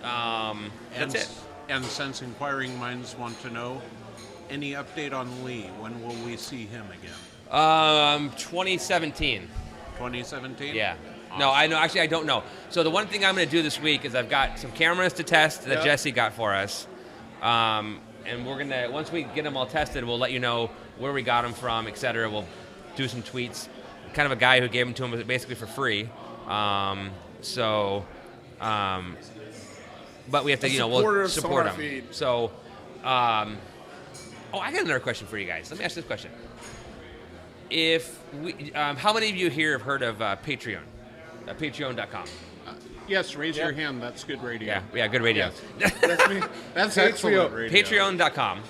That's it. And since inquiring minds want to know, any update on Lee? When will we see him again? 2017. 2017? Yeah. No, I know. Actually, I don't know. So the one thing I'm going to do this week is I've got some cameras to test that Yep. Jesse got for us, and we're gonna once we get them all tested, we'll let you know where we got them from, etc. We'll do some tweets. Kind of a guy who gave them to him basically for free. But we have to, we'll supporter of support them. Sonarfeed. So, I got another question for you guys. Let me ask this question. If we, how many of you here have heard of Patreon? Patreon.com. Yes, raise your hand. That's good radio. Yeah, good radio. That's me. That's Patreon. excellent radio. Patreon.com.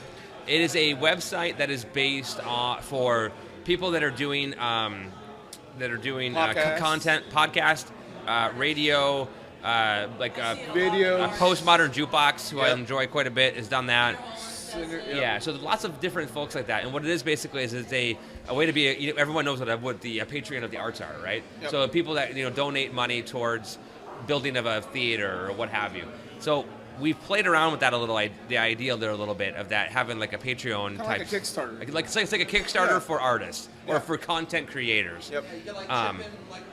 It is a website that is based for people that are doing Podcasts. content, podcast, radio, Videos. Postmodern Jukebox, who I Yep. enjoy quite a bit, has done that. Singer, yep. Yeah, so there's lots of different folks like that, and what it is basically is it's a way to be. Everyone knows what the Patreon of the arts are, right? Yep. So people that donate money towards building of a theater or what have you. So we've played around with that a little, the idea there a little bit of that having like a Patreon Kinda type, like a Kickstarter. it's like a Kickstarter Yeah. for artists or Yeah. for content creators. Yep. You get like Um, chip in like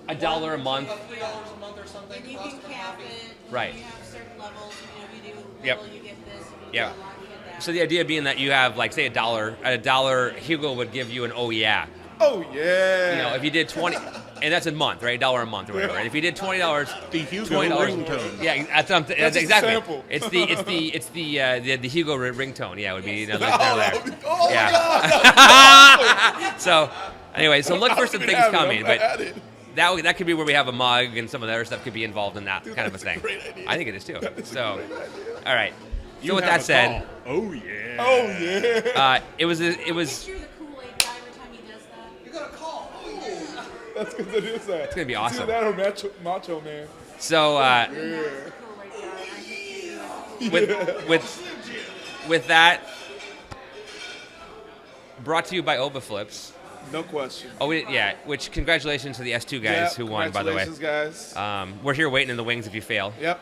$1 a month. $3 a month or something. And you cost can of cap coffee. it. Right. You have certain levels. If you do Yep. little, you get this. If you Yeah. do a lot, you get that. So the idea being that you have like say $1. At $1, Hugo would give you an oh yeah. Oh yeah. If you did 20, and that's a month, right? $1 a month or whatever. And if you did $20, The Hugo $20 ringtone. Yeah, that's That's just a exactly. sample. It's the Hugo ringtone. Yeah, it would be Yes. there. Oh Yeah. my God. So anyway, so look for some I'm things gonna have it. coming, I'm but gonna add it. that could be where we have a mug and some of the other stuff could be involved in that kind of a that's a thing. great idea. I think it is too. So All right. You So with have that a said, call. Oh yeah. Oh yeah. it was Picture the Kool-Aid guy every time he does that. You got a call. Oh. That's because it is that. It's gonna be It's awesome. either that or Macho Man. so That's the Kool-Aid guy. I picture you. with that, brought to you by Oba Flips. No question. Oh, which congratulations to the S2 guys who won, by the way. Congratulations, guys. We're here waiting in the wings if you fail. Yep.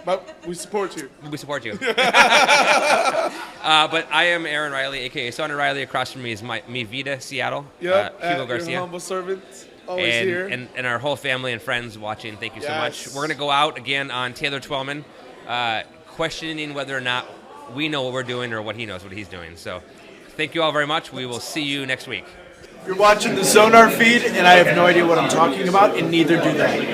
But we support you. We support you. But I am Aaron Riley, a.k.a. Sonar Riley. Across from me is mi Vida Seattle, Yep. Hugo Your Garcia. humble servant. Always here. And our whole family and friends watching. Thank you so much. Yes. We're going to go out again on Taylor Twellman, questioning whether or not we know what we're doing or what he knows what he's doing. So thank you all very much. We will see you next week. You're watching the Sonar feed, and I have no idea what I'm talking about, and neither do they.